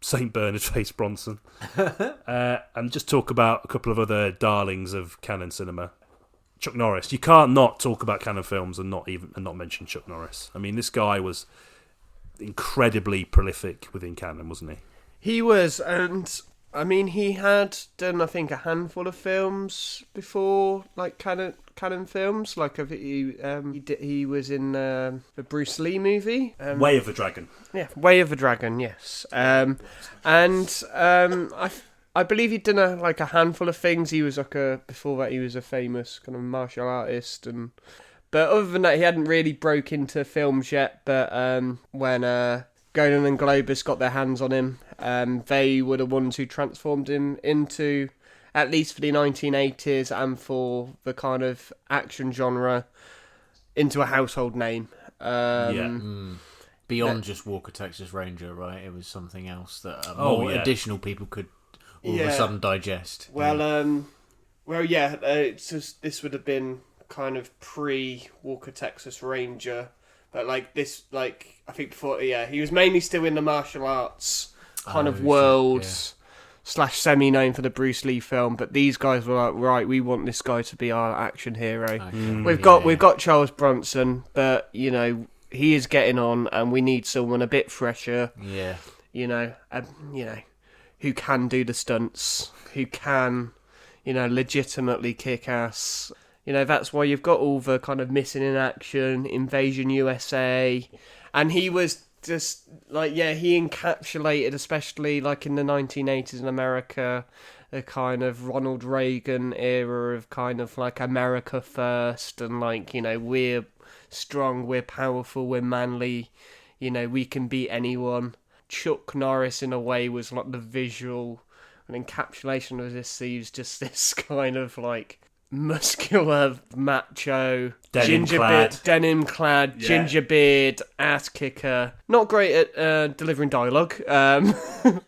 St. Bernard face Bronson, and just talk about a couple of other darlings of Cannon cinema. Chuck Norris. You can't not talk about Cannon films and not mention Chuck Norris. I mean, this guy was incredibly prolific within Cannon, wasn't he? He was, and I mean, he had done, I think, a handful of films before, like Cannon films. Like he was in the Bruce Lee movie, Way of the Dragon. Yeah, Way of the Dragon. Yes, I believe he'd done a handful of things. He was before that he was a famous kind of martial artist, but other than that, he hadn't really broke into films yet. But when Golan and Globus got their hands on him, they were the ones who transformed him into, at least for the 1980s and for the kind of action genre, into a household name. Beyond just Walker Texas Ranger, right? It was something else that additional people could all of a sudden digest. Well, it's just, this would have been kind of pre-Walker Texas Ranger. But I think before, he was mainly still in the martial arts kind of world, / semi-known for the Bruce Lee film. But these guys were like, right, we want this guy to be our action hero. Okay. We've got Charles Bronson, but he is getting on, and we need someone a bit fresher. Yeah, who can do the stunts, who can, legitimately kick ass. That's why you've got all the kind of Missing in Action, Invasion USA, and he was just he encapsulated, especially like in the 1980s in America, the kind of Ronald Reagan era of kind of like America first, and we're strong, we're powerful, we're manly, we can beat anyone. Chuck Norris in a way was like the visual and encapsulation of this. He was just this kind of like muscular, macho, denim clad, ginger beard, ass kicker. Not great at delivering dialogue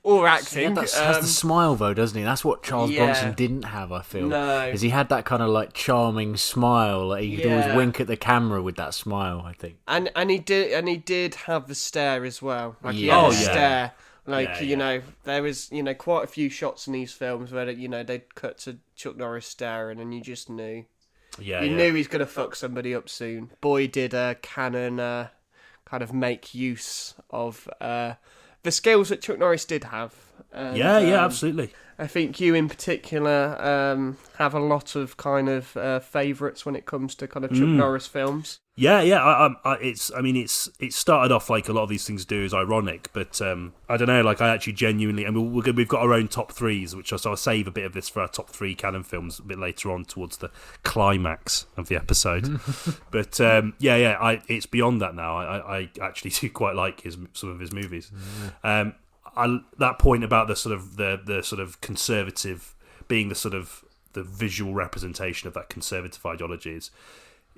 or acting. Has the smile though, doesn't he? That's what Charles Bronson didn't have, I feel. No, is he had that kind of like charming smile. Like he could always wink at the camera with that smile, I think. And he did have the stare as well. He had the stare. There was, quite a few shots in these films where, they'd cut to Chuck Norris staring, and you just knew. You knew he's going to fuck somebody up soon. Boy, did Cannon kind of make use of the skills that Chuck Norris did have. And, absolutely. I think you in particular have a lot of kind of favourites when it comes to kind of Chuck Norris films. It started off like a lot of these things do, is ironic, but I don't know. Like I actually genuinely, we've got our own top threes, which I'll save a bit of this for our top three Cannon films a bit later on towards the climax of the episode. But it's beyond that now. I actually do quite like some of his movies. That point about the sort of conservative being the sort of the visual representation of that conservative ideology is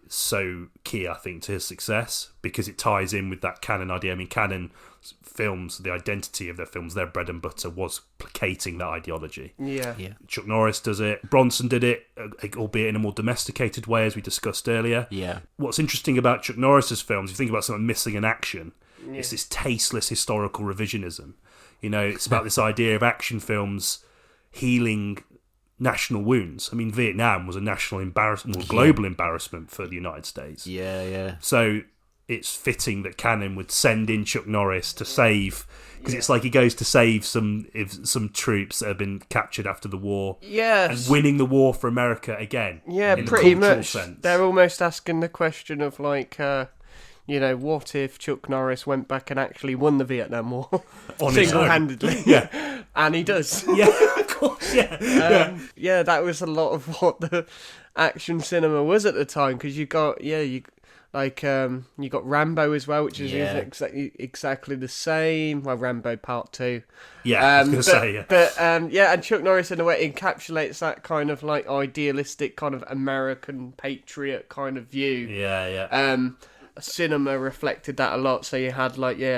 so key, I think, to his success, because it ties in with that Cannon idea. I mean, Cannon films, the identity of their films, their bread and butter was placating that ideology. Yeah. Chuck Norris does it. Bronson did it, albeit in a more domesticated way, as we discussed earlier. Yeah. What's interesting about Chuck Norris's films, if you think about something Missing in Action, it's this tasteless historical revisionism. It's about this idea of action films healing national wounds. I mean, Vietnam was a national embarrassment, or global embarrassment for the United States. Yeah. So it's fitting that Cannon would send in Chuck Norris to save, because it's like he goes to save some troops that have been captured after the war, and winning the war for America again. Yeah, in pretty the cultural much. Sense. They're almost asking the question of like, what if Chuck Norris went back and actually won the Vietnam War single-handedly? Yeah, and he does. Yeah, of course. Yeah, that was a lot of what the action cinema was at the time, because you got you got Rambo as well, which is exactly the same. Well, Rambo Part 2. Yeah, I was going to say, yeah. But and Chuck Norris in a way encapsulates that kind of like idealistic kind of American patriot kind of view. Yeah. Cinema reflected that a lot. So you had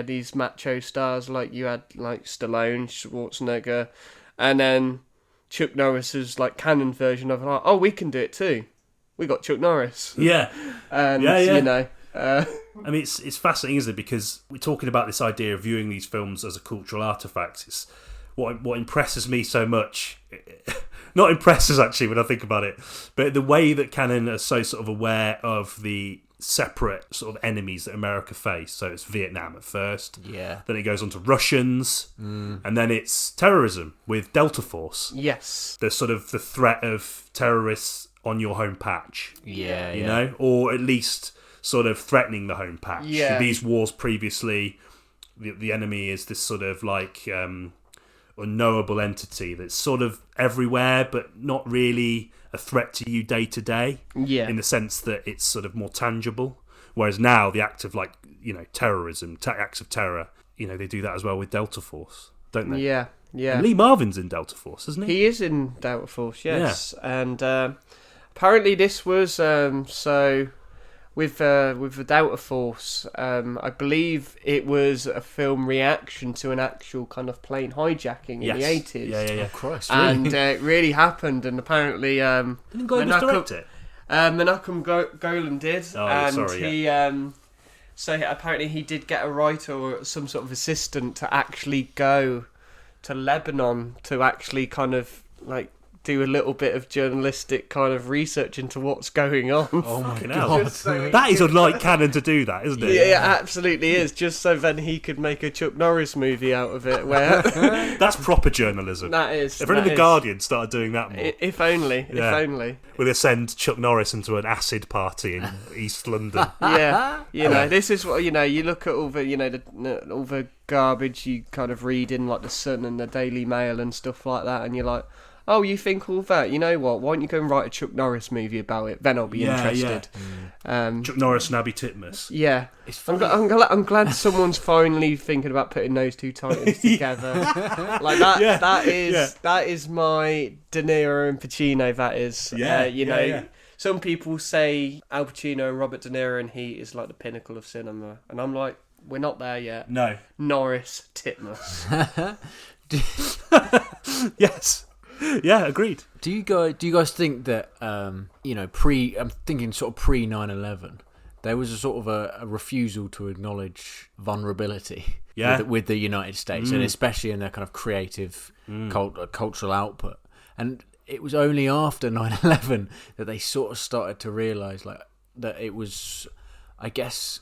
these macho stars, like you had like Stallone, Schwarzenegger, and then Chuck Norris's like Cannon version of like, oh, we can do it too. We got Chuck Norris. Yeah. And, I mean, it's fascinating, isn't it? Because we're talking about this idea of viewing these films as a cultural artifact. It's what impresses me so much. Not impresses, actually, when I think about it, but the way that Cannon are so sort of aware of the separate sort of enemies that America face. So it's Vietnam at first. Yeah. Then it goes on to Russians. And then it's terrorism with Delta Force. Yes. The sort of the threat of terrorists on your home patch. Yeah. You know? Or at least sort of threatening the home patch. Yeah. These wars previously, the enemy is this sort of like unknowable entity that's sort of everywhere, but not really a threat to you day to day. Yeah. In the sense that it's sort of more tangible. Whereas now the act of terrorism, acts of terror, they do that as well with Delta Force, don't they? Yeah. And Lee Marvin's in Delta Force, isn't he? He is in Delta Force, yes. Yeah. And apparently this was with the Delta Force, I believe it was a film reaction to an actual kind of plane hijacking in the 80s. Yeah. Oh, Christ, really? And it really happened, and apparently Didn't Godard direct it? Menachem Golan did. Oh, and sorry, he apparently he did get a writer or some sort of assistant to actually go to Lebanon to actually kind of like do a little bit of journalistic kind of research into what's going on. Oh my God. That is unlike Cannon to do that, isn't it? Yeah, it absolutely is. Just so then he could make a Chuck Norris movie out of it. Where that's proper journalism. That is. If only the Guardian started doing that more. If only. If only. Will they send Chuck Norris into an acid party in East London? Yeah. This is what, you look at all the, all the garbage you kind of read in like the Sun and the Daily Mail and stuff like that, and you're like, oh, you think all that? You know what? Why don't you go and write a Chuck Norris movie about it? Then I'll be interested. Yeah. Chuck Norris and Abby Titmus. Yeah. I'm glad someone's finally thinking about putting those two titles together. Like that. Yeah. That is my De Niro and Pacino. That is. Some people say Al Pacino and Robert De Niro and Heat is like the pinnacle of cinema, and I'm like, we're not there yet. No. Norris, Titmus. Yes. Yeah, agreed. Do you guys think that I'm thinking sort of pre 9/11, there was a sort of a refusal to acknowledge vulnerability with the United States, and especially in their kind of creative cultural output. And it was only after 9/11 that they sort of started to realise like that it was, I guess,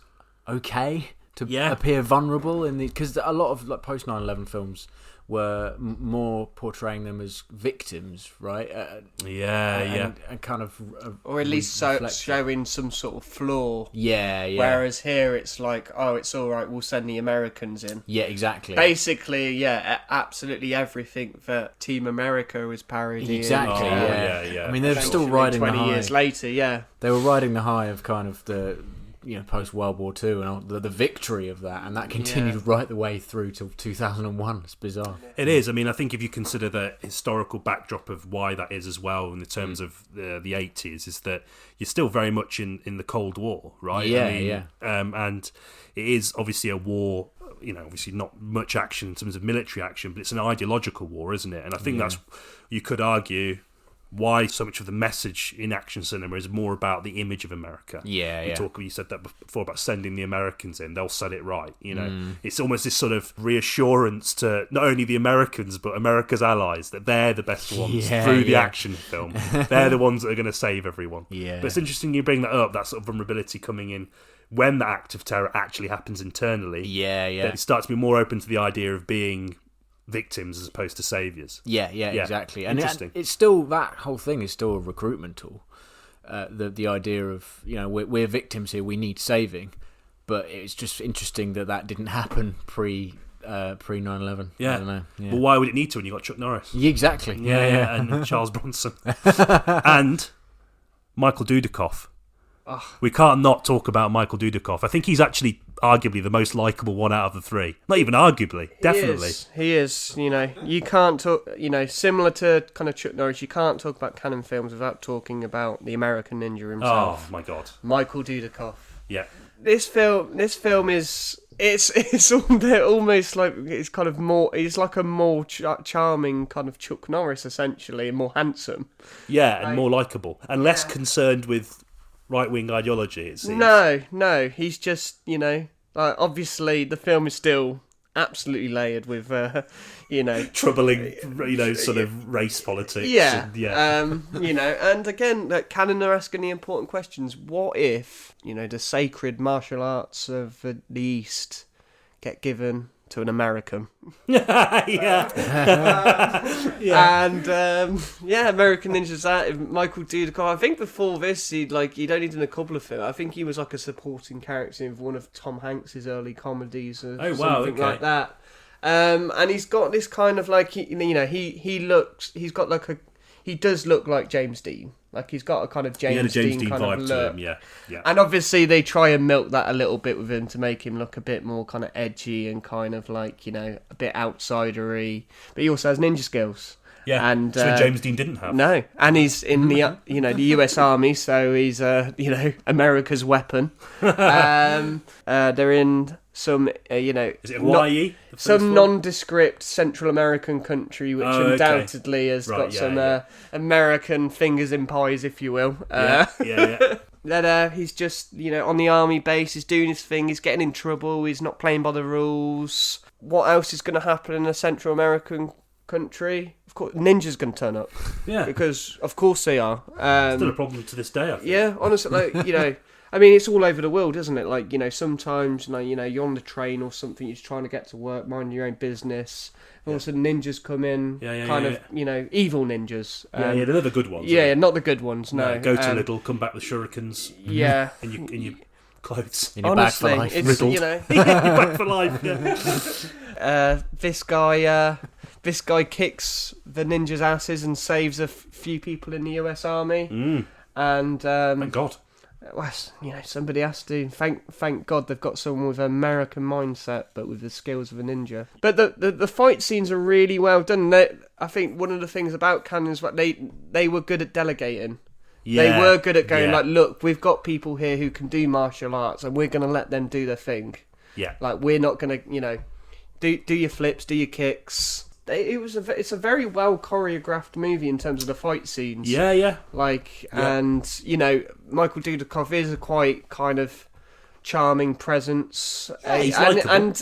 okay to appear vulnerable because a lot of like post 9/11 films were more portraying them as victims, right? And kind of, or at least showing some sort of flaw. Yeah. Whereas here it's like, oh, it's all right. We'll send the Americans in. Yeah, exactly. Basically, absolutely everything that Team America was parodying. Exactly. I mean, they're still riding 20 the high. years later. They were riding the high of kind of the post World War II and the victory of that, and that continued right the way through till 2001. It's bizarre. It is. I mean, I think if you consider the historical backdrop of why that is as well, in the terms of the 80s, is that you're still very much in the Cold War, right? And it is obviously a war. Obviously not much action in terms of military action, but it's an ideological war, isn't it? And I think that's, you could argue, why so much of the message in action cinema is more about the image of America. You said that before about sending the Americans in. They'll set it right. It's almost this sort of reassurance to not only the Americans but America's allies that they're the best ones through the action film. They're the ones that are going to save everyone. But it's interesting you bring that up, that sort of vulnerability coming in when the act of terror actually happens internally, then it starts to be more open to the idea of being victims as opposed to saviours. Yeah, exactly. And Interesting. it's still, that whole thing is still a recruitment tool. The idea of, we're victims here, we need saving. But it's just interesting that didn't happen pre 9/11. Yeah. I don't know. Yeah. Well, why would it need to when you got Chuck Norris? Yeah, exactly. Yeah, and Charles Bronson. And Michael Dudikoff. We can't not talk about Michael Dudikoff. I think he's actually arguably the most likeable one out of the three. Not even arguably, definitely. He is. You can't talk. Similar to kind of Chuck Norris, you can't talk about Cannon films without talking about the American Ninja himself. Oh my God, Michael Dudikoff. Yeah. This film is. It's almost like it's kind of more. He's like a more charming kind of Chuck Norris, essentially, and more handsome. Yeah, and more likeable, and less concerned with right-wing ideology, it seems. No, he's just, obviously the film is still absolutely layered with, troubling, sort of race politics. Yeah, and, and again, Cannon are asking the important questions. What if, the sacred martial arts of the East get given to an American? yeah. And American Ninja's that. Michael Dudikoff. I think before this, he'd only done a couple of films. I think he was like a supporting character in one of Tom Hanks's early comedies or something like that. And he's got this kind of he does look like James Dean. Like he's got a kind of James Dean kind vibe of look. to him, yeah. And obviously they try and milk that a little bit with him to make him look a bit more kind of edgy and kind of a bit outsidery. But he also has ninja skills. Yeah, and so James Dean didn't have. No, and he's in the the US Army, so he's America's weapon. They're in some is it Hawaii? Some nondescript Central American country, which undoubtedly has got some American fingers in pies, if you will. That he's just on the army base, he's doing his thing, he's getting in trouble, he's not playing by the rules. What else is going to happen in a Central American country? Of course, ninjas going to turn up. Yeah, because of course they are. Still a problem to this day, I think. Yeah, honestly, I mean, it's all over the world, isn't it? Sometimes, you're on the train or something, you're trying to get to work, mind your own business. And all of a sudden, ninjas come in, evil ninjas. They're the good ones. Yeah, not the good ones, no. Go to Lidl, come back with shurikens. Yeah. in your clothes. In your bag for life. It's, your bag for life, yeah. This guy kicks the ninjas' asses and saves a few people in the US Army. And thank God. Well, somebody has to. Thank God they've got someone with an American mindset, but with the skills of a ninja. But the fight scenes are really well done. I think one of the things about Cannon is that they were good at delegating. Yeah, they were good at going look, we've got people here who can do martial arts, and we're going to let them do their thing. Yeah, we're not going to, do your flips, do your kicks. It's a very well choreographed movie in terms of the fight scenes. Yeah. And Michael Dudikoff is a quite kind of charming presence. Yeah, he's likable.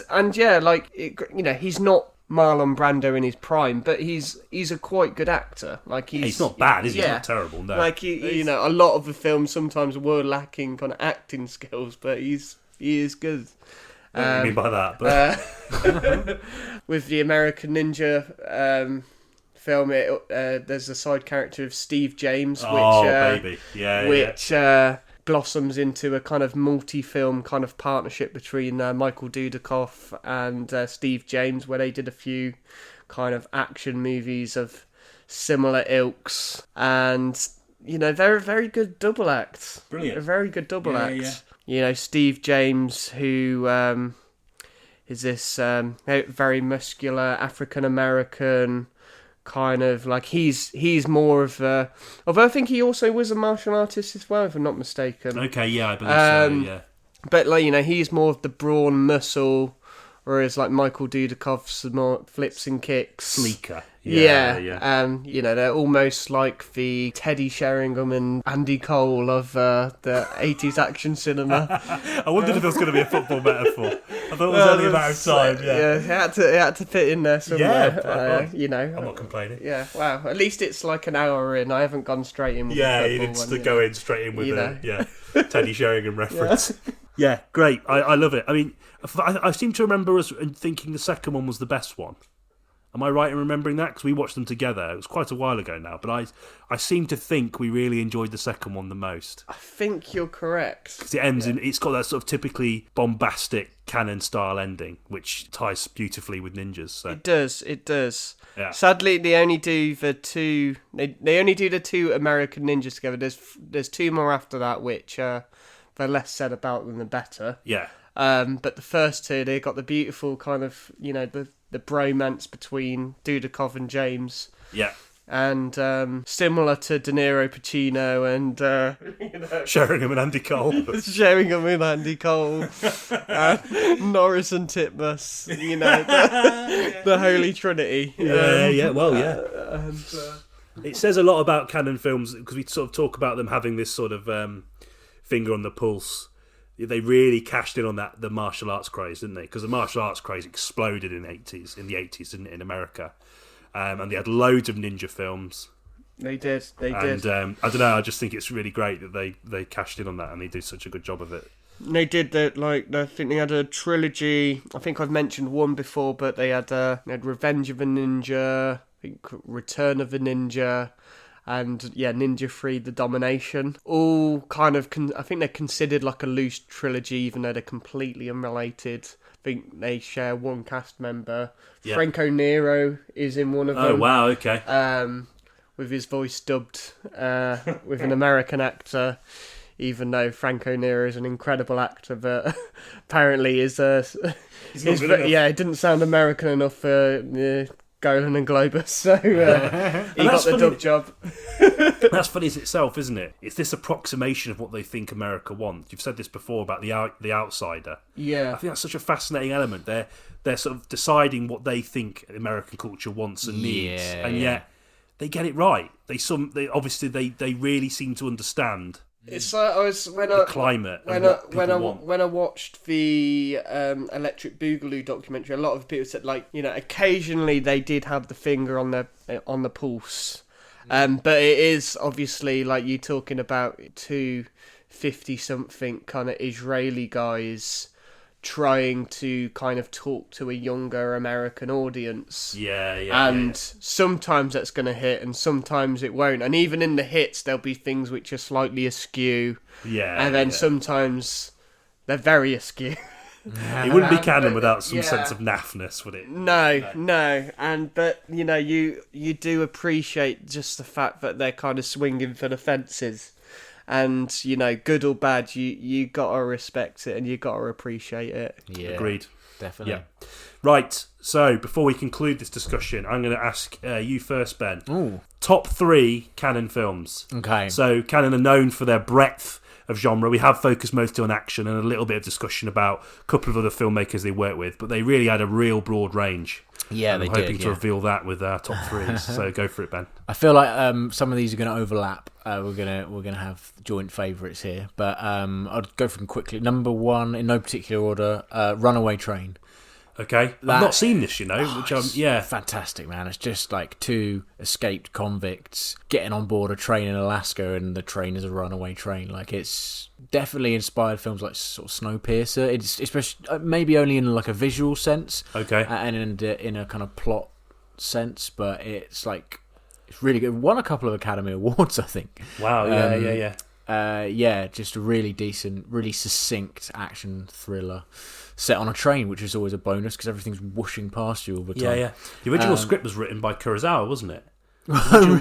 He's not Marlon Brando in his prime, but he's a quite good actor. He's not bad, is he? Yeah. He's not terrible. No. A lot of the films sometimes were lacking kind of acting skills, but he is good. What do you mean by that? But with the American Ninja film, there's a side character of Steve James, which blossoms into a kind of multi-film kind of partnership between Michael Dudikoff and Steve James, where they did a few kind of action movies of similar ilks, and they're a very good double act. Brilliant, a very good double act. Yeah. Steve James, who is this very muscular African American kind of he's more of a. Although I think he also was a martial artist as well, if I'm not mistaken. Okay, yeah, I believe so. Yeah, but he's more of the brawn muscle, whereas Michael Dudikoff's more flips and kicks, sleeker. Yeah. They're almost like the Teddy Sheringham and Andy Cole of the 80s action cinema. I wondered if there was going to be a football metaphor. I thought it was only a matter of time. Yeah, it had to fit in there somewhere. I'm not complaining. Yeah, wow. At least it's an hour in. I haven't gone straight in with the football one. Go in straight in with Teddy Sheringham reference. Yeah, great. I love it. I mean, I seem to remember us thinking the second one was the best one. Am I right in remembering that? Because we watched them together. It was quite a while ago now, but I seem to think we really enjoyed the second one the most. I think you're correct. Because it ends in, it's got that sort of typically bombastic Cannon-style ending, which ties beautifully with ninjas. So. It does. Yeah. Sadly, they only do the two. They only do the two American ninjas together. There's two more after that, which the less said about them, the better. Yeah. But the first two, they got the beautiful kind of, the bromance between Dudikoff and James. Yeah. And similar to De Niro, Pacino, and Sheringham and Andy Cole. Sheringham and Andy Cole, Norris and Titmus. The Holy Trinity. It says a lot about Cannon films because we sort of talk about them having this sort of finger on the pulse. They really cashed in on the martial arts craze, didn't they? Because the martial arts craze exploded in the 80s, didn't it, in America? And they had loads of ninja films. They did. I don't know, I just think it's really great that they cashed in on that and they do such a good job of it. They did that, I think they had a trilogy. I think I've mentioned one before, but they had Revenge of a Ninja, I think Return of the Ninja, and Ninja 3 The Domination. All kind of, I think they're considered like a loose trilogy, even though they're completely unrelated. I think they share one cast member. Yeah. Franco Nero is in one of them. Oh, wow, okay. With his voice dubbed with an American actor, even though Franco Nero is an incredible actor, but apparently it didn't sound American enough for Golan and Globus, so he got the dub job. That's funny as itself, isn't it? It's this approximation of what they think America wants. You've said this before about the outsider. Yeah, I think that's such a fascinating element. They're sort of deciding what they think American culture wants and needs, and yet they get it right. They really seem to understand. It's like the climate when I watched the Electric Boogaloo documentary. A lot of people said occasionally they did have the finger on the pulse, but it is obviously like you talking about two 50-something kind of Israeli guys trying to kind of talk to a younger American audience. And sometimes that's going to hit and sometimes it won't. And even in the hits, there'll be things which are slightly askew. And then sometimes they're very askew. It wouldn't be canon without some sense of naffness, would it? No. But you do appreciate just the fact that they're kind of swinging for the fences. And, good or bad, you got to respect it and you got to appreciate it. Yeah, agreed. Definitely. Yeah. Right, so before we conclude this discussion, I'm going to ask you first, Ben. Ooh. Top 3 Cannon films. Okay. So Cannon are known for their breadth of genre. We have focused mostly on action and a little bit of discussion about a couple of other filmmakers they work with, but they really had a real broad range. Yeah, and they I'm did. hoping to reveal that with our top 3s. So go for it, Ben. I feel like some of these are going to overlap. We're gonna have joint favourites here, but I'll go from quickly. Number 1, in no particular order, Runaway Train. Okay, I've not seen this, fantastic, man. It's just like two escaped convicts getting on board a train in Alaska, and the train is a runaway train. Like, it's definitely inspired films like sort of Snowpiercer. It's especially maybe only in like a visual sense, okay, and in a kind of plot sense, but it's really good. Won a couple of Academy Awards, I think. Wow, yeah. Just a really decent, really succinct action thriller set on a train, which is always a bonus because everything's whooshing past you all the time. Yeah. The original script was written by Kurosawa, wasn't it? Really?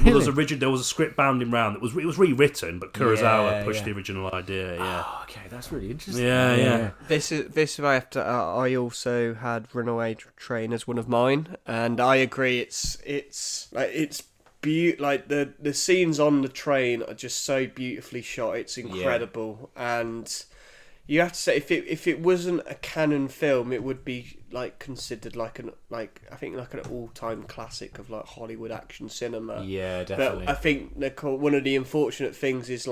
There was a script bounding round that it was rewritten, but Kurosawa pushed the original idea. Yeah. Oh, okay, that's really interesting. Yeah. This I have to. I also had Runaway Train as one of mine, and I agree. It's like the scenes on the train are just so beautifully shot. It's incredible, and you have to say if it wasn't a Cannon film, it would be considered an all-time classic of Hollywood action cinema. Yeah, definitely. But I think one of the unfortunate things is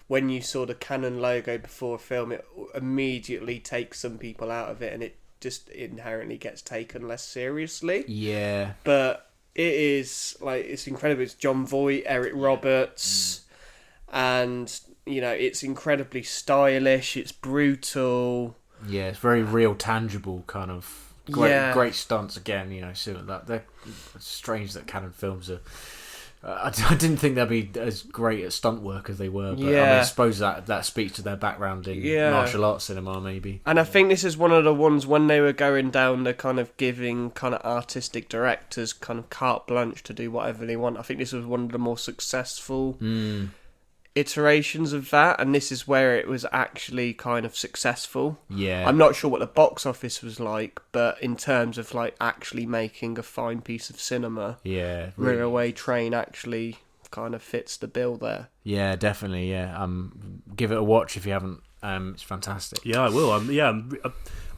when you saw the Cannon logo before a film, it immediately takes some people out of it, and it just inherently gets taken less seriously. Yeah, but it is it's incredible. It's John Voight, Eric Roberts, and it's incredibly stylish, it's brutal. Yeah, it's very real, tangible kind of great stunts again. So that they're strange that Cannon films are. I didn't think they'd be as great at stunt work as they were, but I suppose that speaks to their background in martial arts cinema, maybe. And I think this is one of the ones when they were going down the kind of giving kind of artistic directors kind of carte blanche to do whatever they want. I think this was one of the more successful iterations of that, and this is where it was actually kind of successful. Yeah, I'm not sure what the box office was like, but in terms of like actually making a fine piece of cinema, Runaway Train actually kind of fits the bill there. Yeah, definitely. Yeah, give it a watch if you haven't. It's fantastic. Yeah, I will.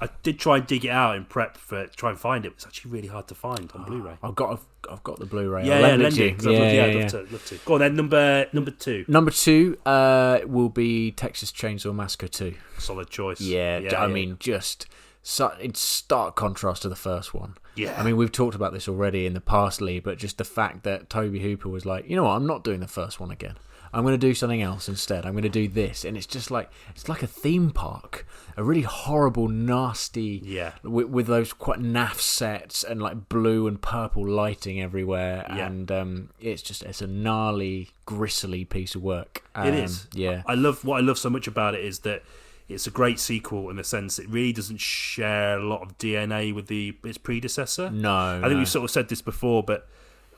I did try and dig it out in prep for try and find it. It's actually really hard to find on Blu-ray. I've got the Blu-ray. Lend it. I'd love to. Go on then. Number 2. Number 2 will be Texas Chainsaw Massacre 2. Solid choice. I mean, just in stark contrast to the first one. Yeah. I mean, we've talked about this already in the past, Lee, but just the fact that Tobe Hooper was like, you know what, I'm not doing the first one again. I'm going to do something else instead. I'm going to do this. And it's just like, it's like a theme park. A really horrible, nasty, with those quite naff sets and like blue and purple lighting everywhere. Yeah. And it's a gnarly, gristly piece of work. It is. Yeah. What I love so much about it is that it's a great sequel in the sense it really doesn't share a lot of DNA with its predecessor. No. I think we've sort of said this before, but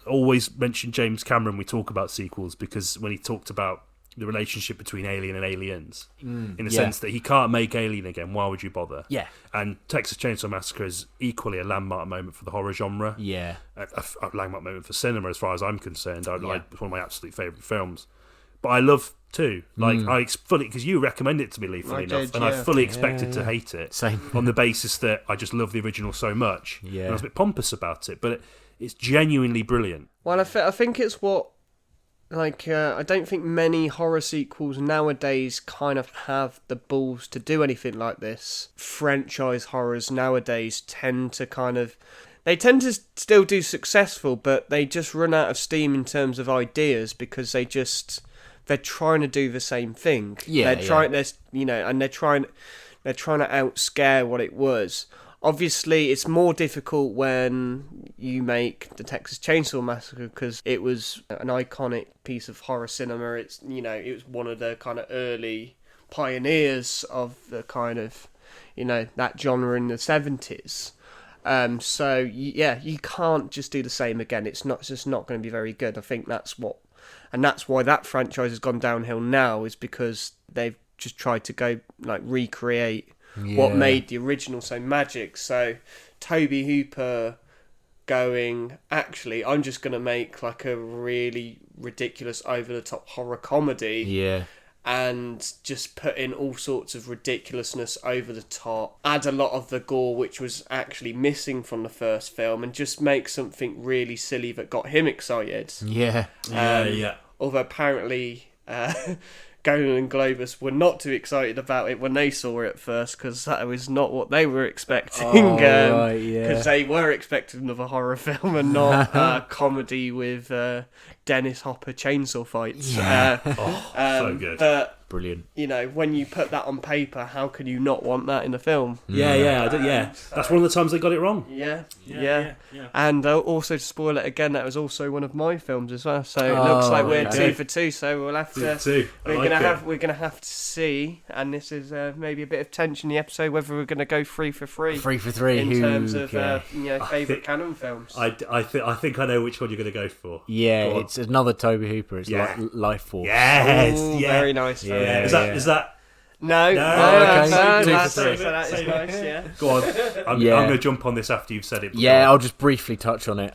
always mention James Cameron when we talk about sequels, because when he talked about the relationship between Alien and Aliens, in the sense that he can't make Alien again, why would you bother? Yeah. And Texas Chainsaw Massacre is equally a landmark moment for the horror genre. Yeah. A landmark moment for cinema as far as I'm concerned. It's one of my absolute favourite films. But I love 2. I fully, because you recommended it to me, Lee, funny enough, and I fully expected to hate it. Same. On the basis that I just love the original so much. Yeah. And I was a bit pompous about it, but it's genuinely brilliant. Well, I think it's what, I don't think many horror sequels nowadays kind of have the balls to do anything like this. Franchise horrors nowadays tend to still do successful, but they just run out of steam in terms of ideas because they're trying to do the same thing. Yeah, they're trying to outscare what it was. Obviously, it's more difficult when you make the Texas Chainsaw Massacre because it was an iconic piece of horror cinema. It was one of the kind of early pioneers of the kind of, that genre in the 70s. So you can't just do the same again. It's just not going to be very good. I think that's why that franchise has gone downhill now, is because they've just tried to go recreate what made the original so magic. So Tobe Hooper going, actually, I'm just going to make like a really ridiculous, over-the-top horror comedy. Yeah. And just put in all sorts of ridiculousness over the top, add a lot of the gore which was actually missing from the first film, and just make something really silly that got him excited. Yeah. Although apparently Golan and Globus were not too excited about it when they saw it at first, because that was not what they were expecting. Because they were expecting another horror film and not a comedy with Dennis Hopper chainsaw fights. So good. But brilliant. When you put that on paper, how can you not want that in a film? That's one of the times they got it wrong. Yeah. And also, to spoil it again, that was also one of my films as well. So it looks like we're 2 for 2. So we'll have to. We're gonna have to see, and this is maybe a bit of tension in the episode, whether we're gonna go 3 for 3. 3 for 3 in terms of favourite Cannon films. I think I know which one you're gonna go for. Yeah, it's another Tobe Hooper. It's Life Force. Yes. Ooh, very nice. Yeah. Is that? No. Okay. That is nice. Yeah. Go on. I'm going to jump on this after you've said it. Yeah, I'll just briefly touch on it.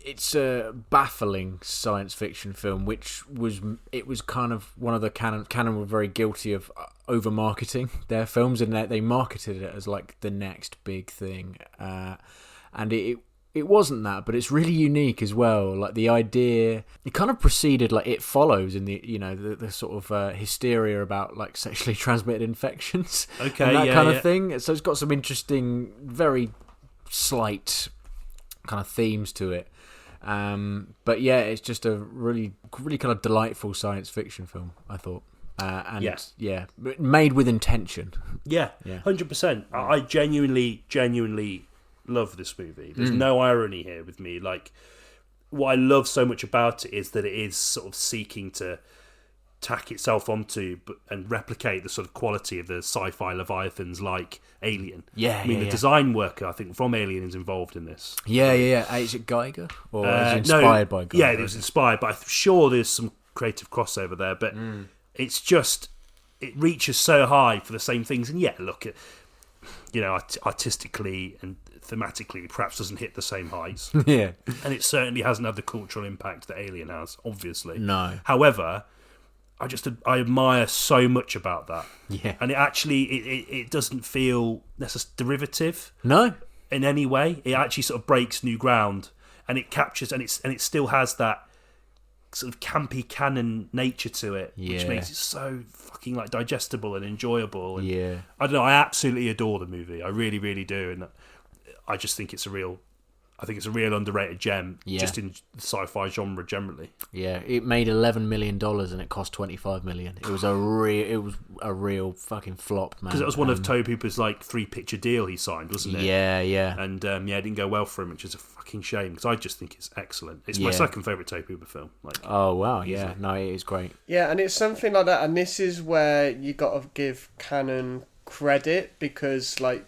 It's a baffling science fiction film, it was kind of one of the Cannon were very guilty of over marketing their films, and they marketed it as like the next big thing, and it wasn't that, but it's really unique as well. Like the idea, it kind of preceded like It Follows in the the sort of hysteria about like sexually transmitted infections, and that kind of thing. So it's got some interesting, very slight kind of themes to it. But yeah, it's just a really, really kind of delightful science fiction film, I thought. made with intention. Yeah, 100%. I genuinely love this movie. There's no irony here with me. Like, what I love so much about it is that it is sort of seeking to tack itself onto and replicate the sort of quality of the sci-fi leviathans like Alien. Yeah, I mean, the design worker, I think, from Alien is involved in this. Yeah. Is it Geiger? Or is it inspired by Geiger? Yeah, it was inspired, but I'm sure there's some creative crossover there. But it's just, it reaches so high for the same things. And look, artistically and thematically, perhaps doesn't hit the same heights. Yeah. And it certainly hasn't had the cultural impact that Alien has, obviously. No. However, I admire so much about that. Yeah. And it actually, it doesn't feel derivative. No. In any way. It actually sort of breaks new ground, and it captures, and it still has that sort of campy canon nature to it, which makes it so fucking like digestible and enjoyable. And I don't know, I absolutely adore the movie. I really, really do. And I just think it's a real underrated gem, just in the sci-fi genre generally. Yeah, it made $11 million and it cost $25 million. It was a real fucking flop, man. Because it was one of Tobe Hooper's like 3-picture deal he signed, wasn't it? Yeah. And it didn't go well for him, which is a fucking shame because I just think it's excellent. It's my second favourite Tobe Hooper film. Like, oh wow, yeah, no, it is great. Yeah, and it's something like that, and this is where you got to give Canon credit because like,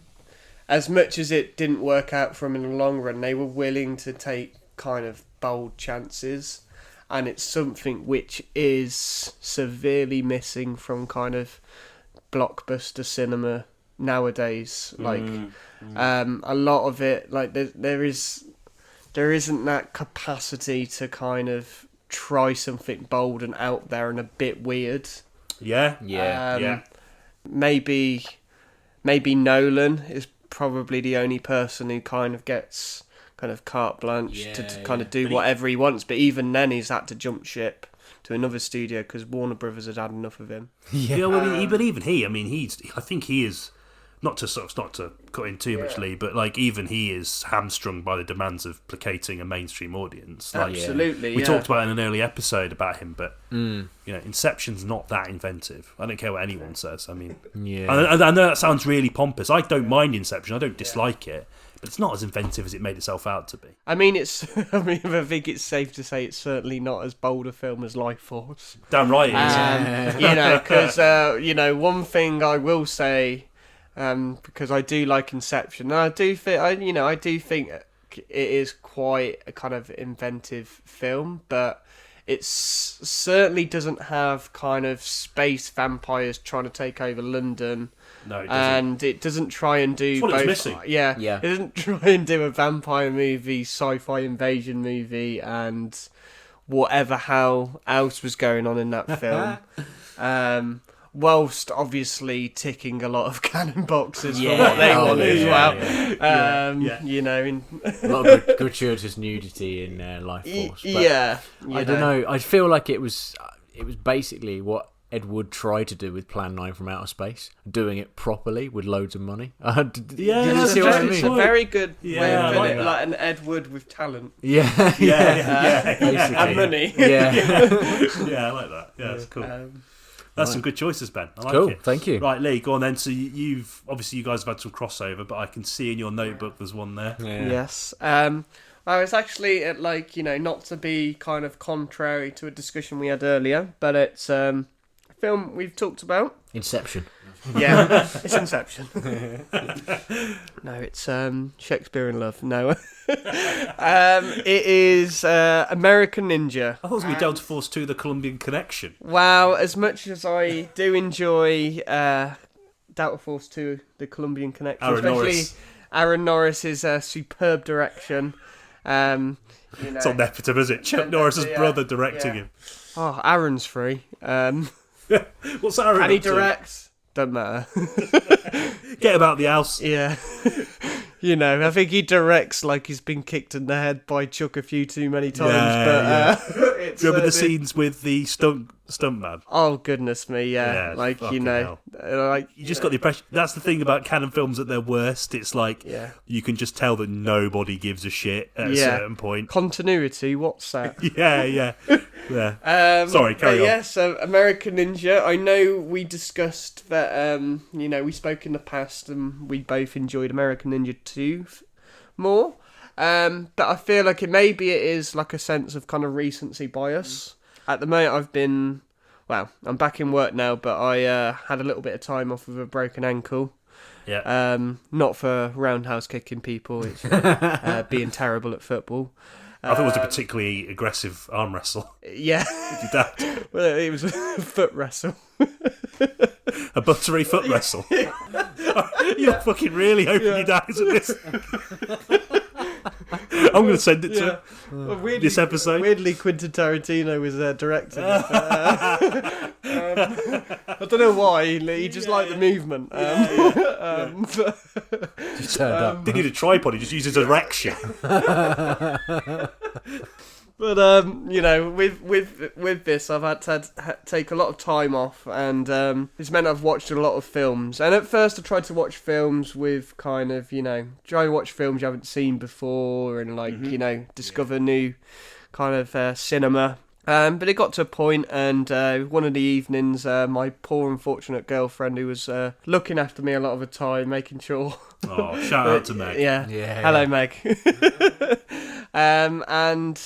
as much as it didn't work out for them in the long run, they were willing to take kind of bold chances. And it's something which is severely missing from kind of blockbuster cinema nowadays. Like, a lot of it, like there isn't that capacity to kind of try something bold and out there and a bit weird. Yeah. Maybe Nolan is probably the only person who kind of gets kind of carte blanche to kind of do whatever he wants, but even then he's had to jump ship to another studio because Warner Brothers had had enough of him. But even he, I mean, I think he is not to cut in too much, Lee, but like even he is hamstrung by the demands of placating a mainstream audience. Like, absolutely, we talked about in an early episode about him, but Inception's not that inventive. I don't care what anyone says. I mean, I know that sounds really pompous. I don't mind Inception. I don't dislike it, but it's not as inventive as it made itself out to be. I mean, I think it's safe to say it's certainly not as bold a film as Life Force. Damn right it is. Because one thing I will say. Because I do like Inception, and I do think it is quite a kind of inventive film, but it certainly doesn't have kind of space vampires trying to take over London. No, it doesn't. And it doesn't try and do both. It's missing. It doesn't try and do a vampire movie, sci-fi invasion movie, and whatever hell else was going on in that film. Whilst obviously ticking a lot of canon boxes for what they want as well. A lot of gratuitous nudity in Life Force. But I don't know. I feel like it was basically what Ed Wood tried to do with Plan 9 from Outer Space, doing it properly with loads of money. Did you see what I mean? It's a very good way of like it, like an Ed Wood with talent. Basically. And money. Yeah, I like that. Yeah, it's cool. That's some good choices, Ben. I like it. Thank you. Right, Lee, go on then. So you've obviously you guys have had some crossover, but I can see in your notebook there's one there. Yeah. Yes. I was actually at not to be kind of contrary to a discussion we had earlier, but it's a film we've talked about. Inception. Yeah, it's Inception. No, it's Shakespeare in Love. No, it is American Ninja. I thought it was going to be Delta Force 2, The Colombian Connection. Wow, as much as I do enjoy Delta Force 2, The Colombian Connection, Aaron Norris's superb direction. It's on nepotism, is it? Chuck Norris's brother directing him. Oh, Aaron's free. What's Aaron? And he directs. Doesn't matter. Get about the house. Yeah. I think he directs like he's been kicked in the head by Chuck a few too many times. Remember the scenes with the stuntman? Oh, goodness me, yeah. You just got the impression. That's the thing about canon films at their worst. It's like you can just tell that nobody gives a shit at a certain point. Continuity, what's that? Yeah. Yeah. Sorry, carry on. Yeah, so American Ninja. I know we discussed that, we spoke in the past and we both enjoyed American Ninja 2 more. But I feel like it is like a sense of kind of recency bias. At the moment I'm back in work now, but I had a little bit of time off with a broken ankle. Yeah. Not for roundhouse kicking people, it's being terrible at football. I thought it was a particularly aggressive arm wrestle. Yeah. Did that? Well, it was a foot wrestle. A buttery foot wrestle. You're fucking really hoping your dad is at this. I'm going to send it to him this episode. Weirdly, Quentin Tarantino was directing it. I don't know why. He just liked the movement. Just turned up. Didn't need a tripod. He just used his erection. But with this, I've had to take a lot of time off, and it's meant I've watched a lot of films. And at first, I tried to watch films with kind of try and watch films you haven't seen before, and discover new kind of cinema. But it got to a point, and one of the evenings, my poor unfortunate girlfriend, who was looking after me a lot of the time, making sure. Oh, shout out to Meg. Yeah. Hello, Meg. And.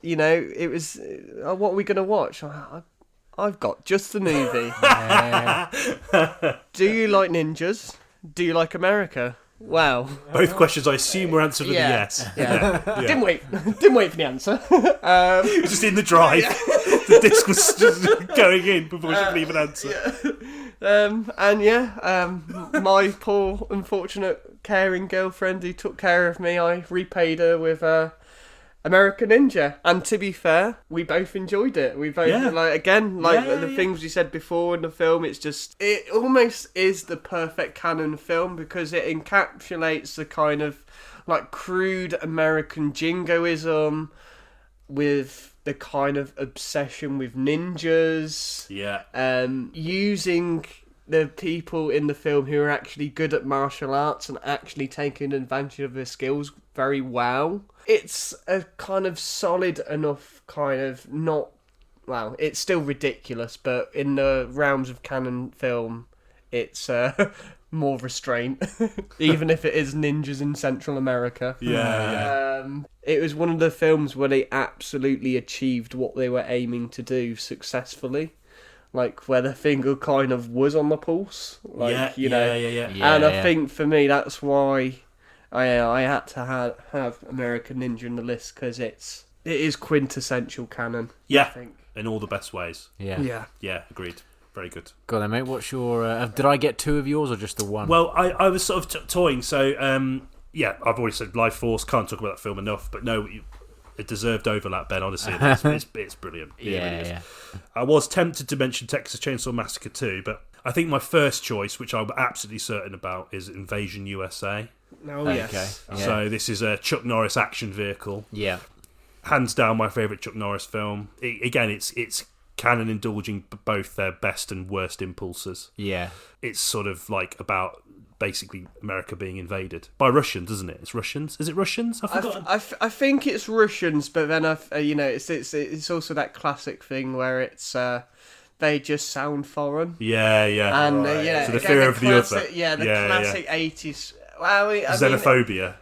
It was, what are we going to watch? I've got just the movie. Do you like ninjas? Do you like America? Wow. Both questions I assume were answered with a yes. Yeah. Yeah. Didn't wait for the answer. It was just in the drive. The disc was just going in before she could even answer. My poor, unfortunate, caring girlfriend who took care of me, I repaid her with American Ninja, and to be fair, we both enjoyed it. We both the things we said before in the film. It almost is the perfect canon film because it encapsulates the kind of like crude American jingoism with the kind of obsession with ninjas. Yeah. Using the people in the film who are actually good at martial arts and actually taking advantage of their skills very well. It's a kind of solid enough kind of it's still ridiculous, but in the realms of canon film, it's more restraint, even if it is ninjas in Central America. Yeah. It was one of the films where they absolutely achieved what they were aiming to do successfully. Like, where the finger kind of was on the pulse. Like, And I think, for me, that's why I had to have American Ninja in the list, because it is quintessential canon. Yeah, I think. In all the best ways. Yeah. Yeah, agreed. Very good. Go on then, mate. What's your... did I get two of yours or just the one? Well, I was sort of toying, so, I've already said Life Force, can't talk about that film enough, but no... It deserved overlap, Ben, honestly. It's brilliant. Yeah. I was tempted to mention Texas Chainsaw Massacre 2, but I think my first choice, which I'm absolutely certain about, is Invasion USA. Oh, yes. Okay. So this is a Chuck Norris action vehicle. Yeah. Hands down my favourite Chuck Norris film. It's canon indulging both their best and worst impulses. Yeah. It's sort of like about... basically America being invaded by Russians, isn't it? It's Russians. Is it Russians? I think it's Russians, but then it's also that classic thing where it's they just sound foreign. Yeah. And so the fear of the other. Yeah, the classic 80s. Well, xenophobia.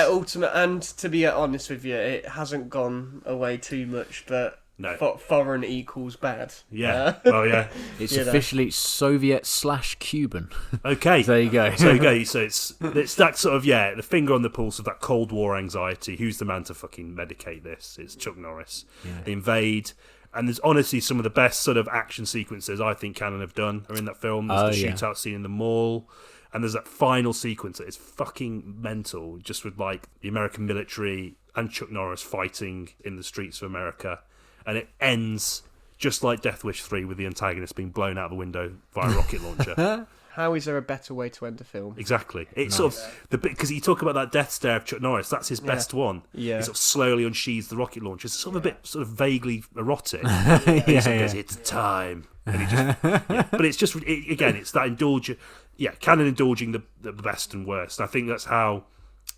Ultimate. And to be honest with you, it hasn't gone away too much, but. No. Foreign equals bad. Yeah. Well, yeah. It's officially Soviet/Cuban. Okay. There you go. So it's that sort of, the finger on the pulse of that Cold War anxiety. Who's the man to fucking medicate this? It's Chuck Norris. Yeah. They invade. And there's honestly some of the best sort of action sequences I think Cannon have done are in that film. There's the shootout scene in the mall. And there's that final sequence that is fucking mental, just with like the American military and Chuck Norris fighting in the streets of America. And it ends just like Death Wish 3 with the antagonist being blown out the window via a rocket launcher. How is there a better way to end a film? Exactly. It's sort of because you talk about that death stare of Chuck Norris. That's his best one. Yeah. He sort of slowly unsheathes the rocket launcher. It's sort of a bit sort of vaguely erotic. And he sort of goes, "It's time," and he just. But it's just it's that indulgent. Yeah, canon indulging the best and worst. And I think that's how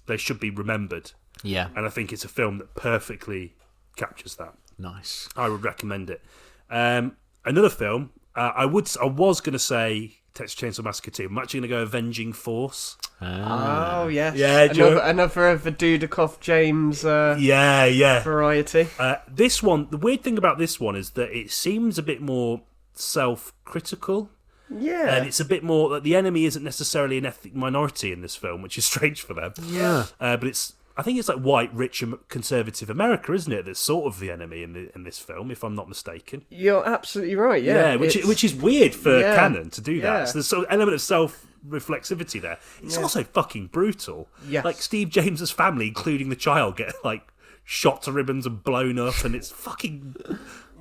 they should be remembered. Yeah. And I think it's a film that perfectly captures that. Nice. I would recommend it. Another film, I was going to say Texas Chainsaw Massacre 2. I'm actually going to go Avenging Force. Oh, yes. Yeah, another of the Dudikoff James variety. This one, the weird thing about this one is that it seems a bit more self-critical. Yeah. And it's a bit more that the enemy isn't necessarily an ethnic minority in this film, which is strange for them. Yeah. But I think it's like white, rich, conservative America, isn't it? That's sort of the enemy in this film, if I'm not mistaken. You're absolutely right. Yeah, which is weird for canon to do that. Yeah. So there's sort of element of self-reflexivity there. It's also fucking brutal. Yes. Like Steve James's family, including the child, get like shot to ribbons and blown up, and it's fucking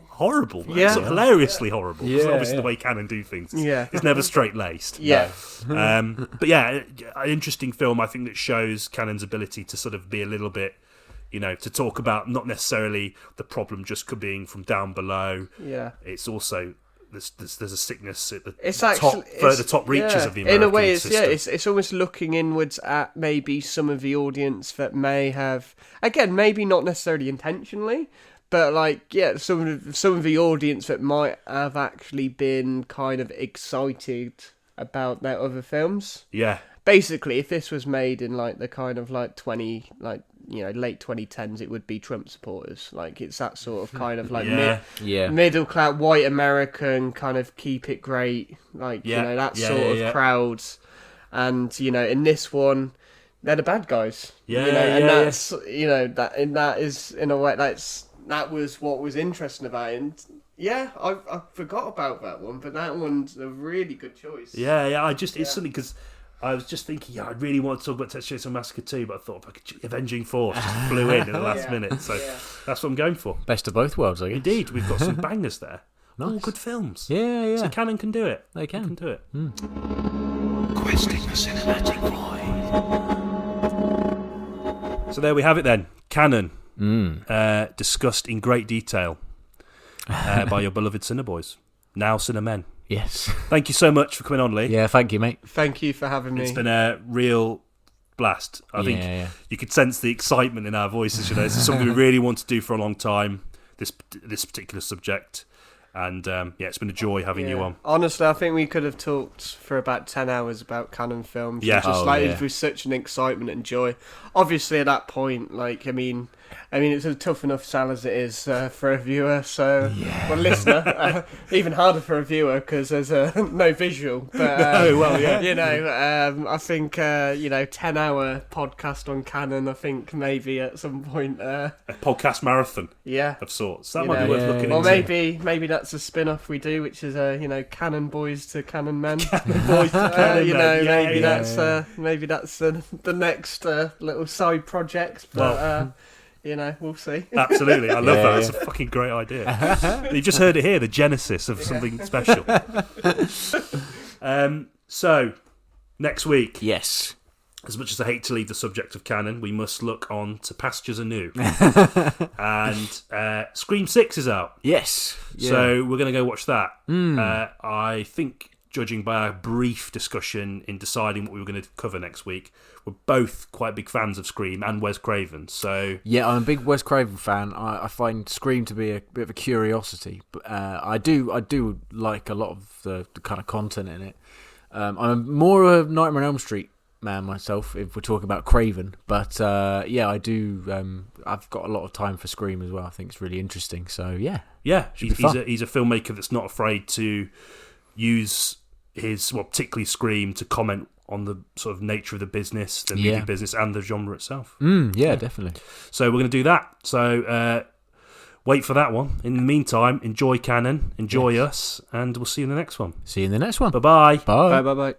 horrible. Man. It's hilariously horrible. It's obviously the way canon do things. It's never straight-laced. Yeah. But yeah, an interesting film, I think, that shows canon's ability to sort of be a little bit, to talk about not necessarily the problem just being from down below. Yeah. It's also there's a sickness at the top reaches of the American in a way, system. it's almost looking inwards at maybe some of the audience that may have, again, maybe not necessarily intentionally, but some of the audience that might have actually been kind of excited about their other films. Yeah. Basically, if this was made in the kind of late 2010s, it would be Trump supporters. It's that sort of kind of middle class white American kind of keep it great, crowds. And in this one, they're the bad guys. That's that is in a way that was what was interesting about it. And I forgot about that one, but that one's a really good choice. It's something because I was just thinking, I really want to talk about Texas Chainsaw Massacre 2, but I thought Avenging Force just flew in at the last minute, so that's what I'm going for. Best of both worlds, I guess. Indeed, we've got some bangers there. Nice. All good films. Yeah. So Canon can do it. They can do it. Questing the cinematic void. So there we have it then. Canon, discussed in great detail by your beloved cineboys, now cinemen. Yes. Thank you so much for coming on, Lee. Yeah, thank you, mate. Thank you for having me. It's been a real blast. I think you could sense the excitement in our voices. This is something we really want to do for a long time, this particular subject. And it's been a joy having you on. Honestly, I think we could have talked for about 10 hours about canon films. It was such an excitement and joy. Obviously, at that point, I mean, it's a tough enough sell as it is for a viewer, listener. Even harder for a viewer because there's no visual. But, I think 10-hour podcast on canon. I think maybe at some point a podcast marathon, of sorts. That might be worth looking into. Or maybe that's a spin-off we do, which is Canon Boys to Canon Men. Canon Boys to Canon Men. Maybe that's the next little side project. But we'll see. Absolutely. I love that. It's a fucking great idea. You just heard it here, the genesis of something special. So, next week. Yes. As much as I hate to leave the subject of canon, we must look on to pastures anew. And Scream 6 is out. Yes. Yeah. So we're going to go watch that. I think, judging by our brief discussion in deciding what we were going to cover next week, we're both quite big fans of Scream and Wes Craven. So yeah, I'm a big Wes Craven fan. I find Scream to be a bit of a curiosity, but I do like a lot of the kind of content in it. I'm more a Nightmare on Elm Street man myself, if we're talking about Craven, but I do. I've got a lot of time for Scream as well. I think it's really interesting. So he's a filmmaker that's not afraid to use particularly Scream, to comment on the sort of nature of the business, the movie business, and the genre itself. Definitely. So we're going to do that. So wait for that one. In the meantime, enjoy Canon, enjoy us, and we'll see you in the next one. See you in the next one. Bye-bye. Bye. Bye.